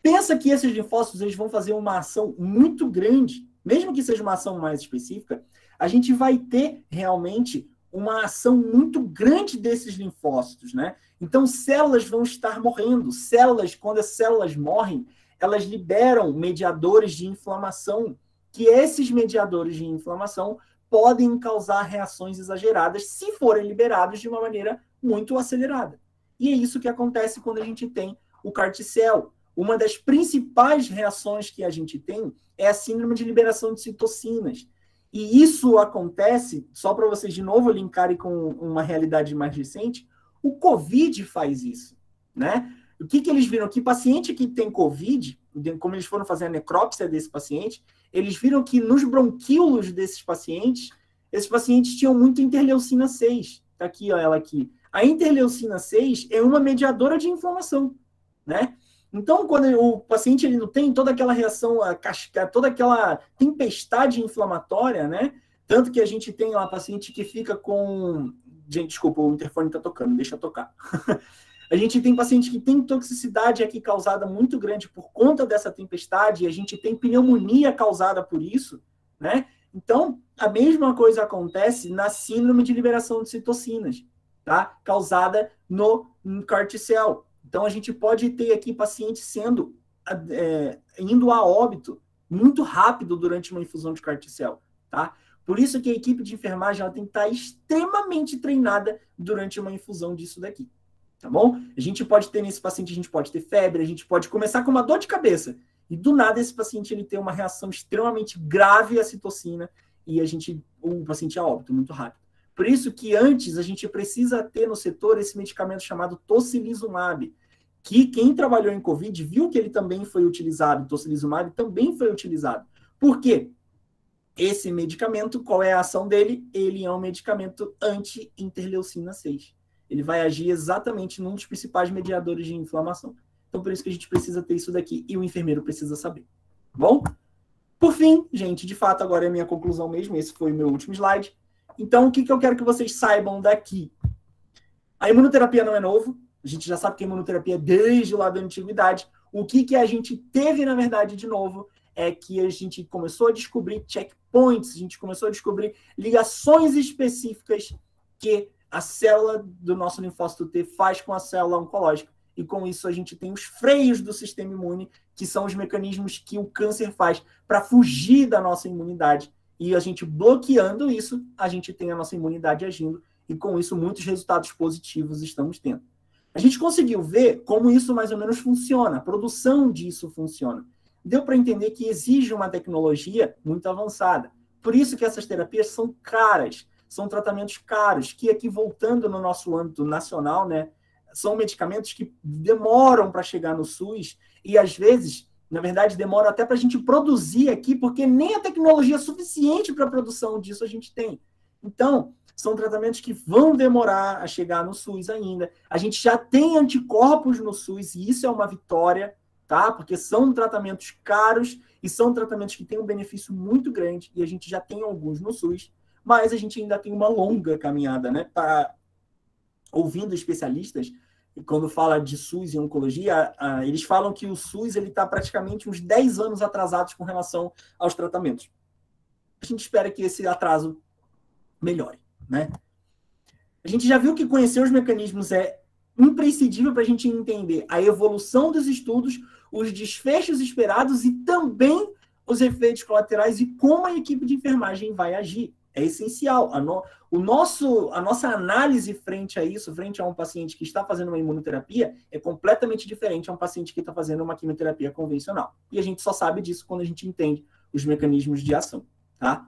Pensa que esses linfócitos eles vão fazer uma ação muito grande, mesmo que seja uma ação mais específica, a gente vai ter realmente uma ação muito grande desses linfócitos, né? Então, células vão estar morrendo. Células, quando as células morrem, elas liberam mediadores de inflamação, que esses mediadores de inflamação podem causar reações exageradas se forem liberados de uma maneira muito acelerada. E é isso que acontece quando a gente tem o CAR-T-cell. Uma das principais reações que a gente tem é a síndrome de liberação de citocinas. E isso acontece, só para vocês de novo linkarem com uma realidade mais recente, o COVID faz isso, né? O que eles viram? Que paciente que tem COVID, como eles foram fazer a necrópsia desse paciente, eles viram que nos bronquíolos desses pacientes, esses pacientes tinham muito interleucina 6. Está aqui, ó, ela aqui. A interleucina 6 é uma mediadora de inflamação, né? Então, quando o paciente ele não tem toda aquela reação, toda aquela tempestade inflamatória, né? Tanto que a gente tem lá paciente que fica com... Gente, desculpa, o interfone está tocando, deixa eu tocar. A gente tem paciente que tem toxicidade aqui causada muito grande por conta dessa tempestade, e a gente tem pneumonia causada por isso, né? Então, a mesma coisa acontece na síndrome de liberação de citocinas, tá? Causada no CAR-T-cell. Então, a gente pode ter aqui pacientes indo a óbito muito rápido durante uma infusão de CAR-T-cell, tá? Por isso que a equipe de enfermagem ela tem que estar extremamente treinada durante uma infusão disso daqui, tá bom? A gente pode ter nesse paciente, a gente pode ter febre, a gente pode começar com uma dor de cabeça, e do nada esse paciente ele tem uma reação extremamente grave à citocina, e o paciente é óbito muito rápido. Por isso que antes a gente precisa ter no setor esse medicamento chamado tocilizumab, que quem trabalhou em COVID viu que ele também foi utilizado, tocilizumab também foi utilizado. Por quê? Esse medicamento, qual é a ação dele? Ele é um medicamento anti-interleucina 6. Ele vai agir exatamente num dos principais mediadores de inflamação. Então, por isso que a gente precisa ter isso daqui e o enfermeiro precisa saber. Bom? Por fim, gente, de fato, agora é a minha conclusão mesmo. Esse foi o meu último slide. Então, o que eu quero que vocês saibam daqui? A imunoterapia não é novo. A gente já sabe que a imunoterapia é desde lá da antiguidade. O que a gente teve, na verdade, de novo, é que a gente começou a descobrir checkpoints, a gente começou a descobrir ligações específicas que a célula do nosso linfócito T faz com a célula oncológica. E com isso a gente tem os freios do sistema imune, que são os mecanismos que o câncer faz para fugir da nossa imunidade. E a gente bloqueando isso, a gente tem a nossa imunidade agindo. E com isso muitos resultados positivos estamos tendo. A gente conseguiu ver como isso mais ou menos funciona, a produção disso funciona. Deu para entender que exige uma tecnologia muito avançada. Por isso que essas terapias são caras, são tratamentos caros, que aqui voltando no nosso âmbito nacional, né, são medicamentos que demoram para chegar no SUS e às vezes, na verdade, demoram até para a gente produzir aqui, porque nem a tecnologia suficiente para a produção disso a gente tem. Então, são tratamentos que vão demorar a chegar no SUS ainda. A gente já tem anticorpos no SUS e isso é uma vitória, tá? Porque são tratamentos caros e são tratamentos que têm um benefício muito grande e a gente já tem alguns no SUS, mas a gente ainda tem uma longa caminhada, né? Ouvindo especialistas, quando fala de SUS e oncologia, eles falam que o SUS está praticamente uns 10 anos atrasados com relação aos tratamentos. A gente espera que esse atraso melhore, né? A gente já viu que conhecer os mecanismos é imprescindível para a gente entender a evolução dos estudos, os desfechos esperados e também os efeitos colaterais e como a equipe de enfermagem vai agir. É essencial. A nossa análise frente a isso, frente a um paciente que está fazendo uma imunoterapia, é completamente diferente a um paciente que está fazendo uma quimioterapia convencional. E a gente só sabe disso quando a gente entende os mecanismos de ação, tá?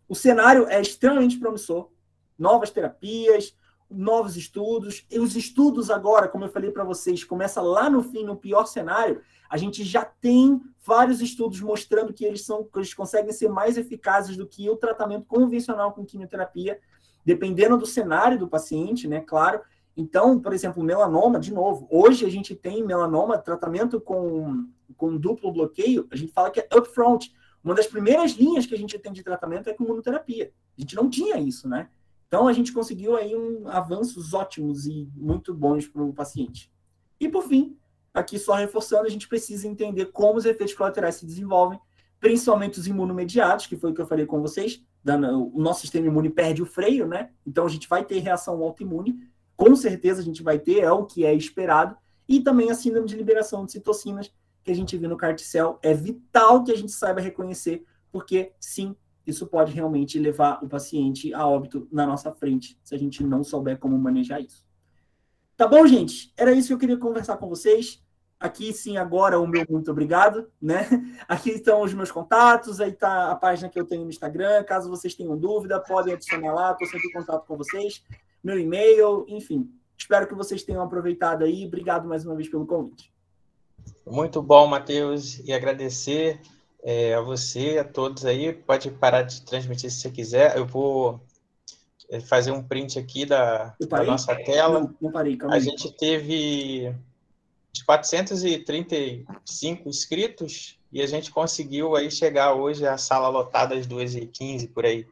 O cenário é extremamente promissor. Novas terapias, novos estudos. E os estudos agora, como eu falei para vocês, começa lá no fim, no pior cenário. A gente já tem vários estudos mostrando que eles conseguem ser mais eficazes do que o tratamento convencional com quimioterapia, dependendo do cenário do paciente, né? Claro. Então, por exemplo, melanoma, de novo. Hoje a gente tem melanoma, tratamento com duplo bloqueio, a gente fala que é upfront. Uma das primeiras linhas que a gente tem de tratamento é com imunoterapia. A gente não tinha isso, né? Então, a gente conseguiu aí avanços ótimos e muito bons para o paciente. E, por fim, aqui só reforçando, a gente precisa entender como os efeitos colaterais se desenvolvem, principalmente os imunomediados, que foi o que eu falei com vocês, o nosso sistema imune perde o freio, né? Então a gente vai ter reação autoimune, com certeza a gente vai ter, é o que é esperado, e também a síndrome de liberação de citocinas, que a gente vê no CAR-T-cell, é vital que a gente saiba reconhecer, porque sim, isso pode realmente levar o paciente a óbito na nossa frente, se a gente não souber como manejar isso. Tá bom, gente? Era isso que eu queria conversar com vocês. Aqui, sim, agora o meu muito obrigado, né? Aqui estão os meus contatos, aí tá a página que eu tenho no Instagram. Caso vocês tenham dúvida, podem adicionar lá, estou sempre em contato com vocês. Meu e-mail, enfim. Espero que vocês tenham aproveitado aí. Obrigado mais uma vez pelo convite. Muito bom, Matheus, e agradecer a você, a todos aí. Pode parar de transmitir se você quiser. Eu vou fazer um print aqui da nossa tela. Não parei, calma aí. A gente teve 435 inscritos e a gente conseguiu aí chegar hoje à sala lotada às 2h15, por aí.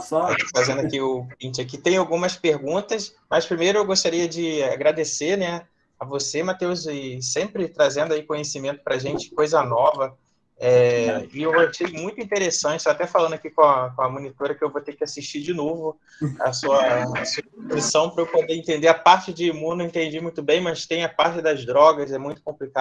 Só. Fazendo aqui o print aqui. Tem algumas perguntas, mas primeiro eu gostaria de agradecer, né, a você, Matheus, e sempre trazendo aí conhecimento para a gente, coisa nova. E eu achei muito interessante, até falando aqui com a monitora, que eu vou ter que assistir de novo a sua exposição para eu poder entender a parte de imuno, entendi muito bem, mas tem a parte das drogas, é muito complicado.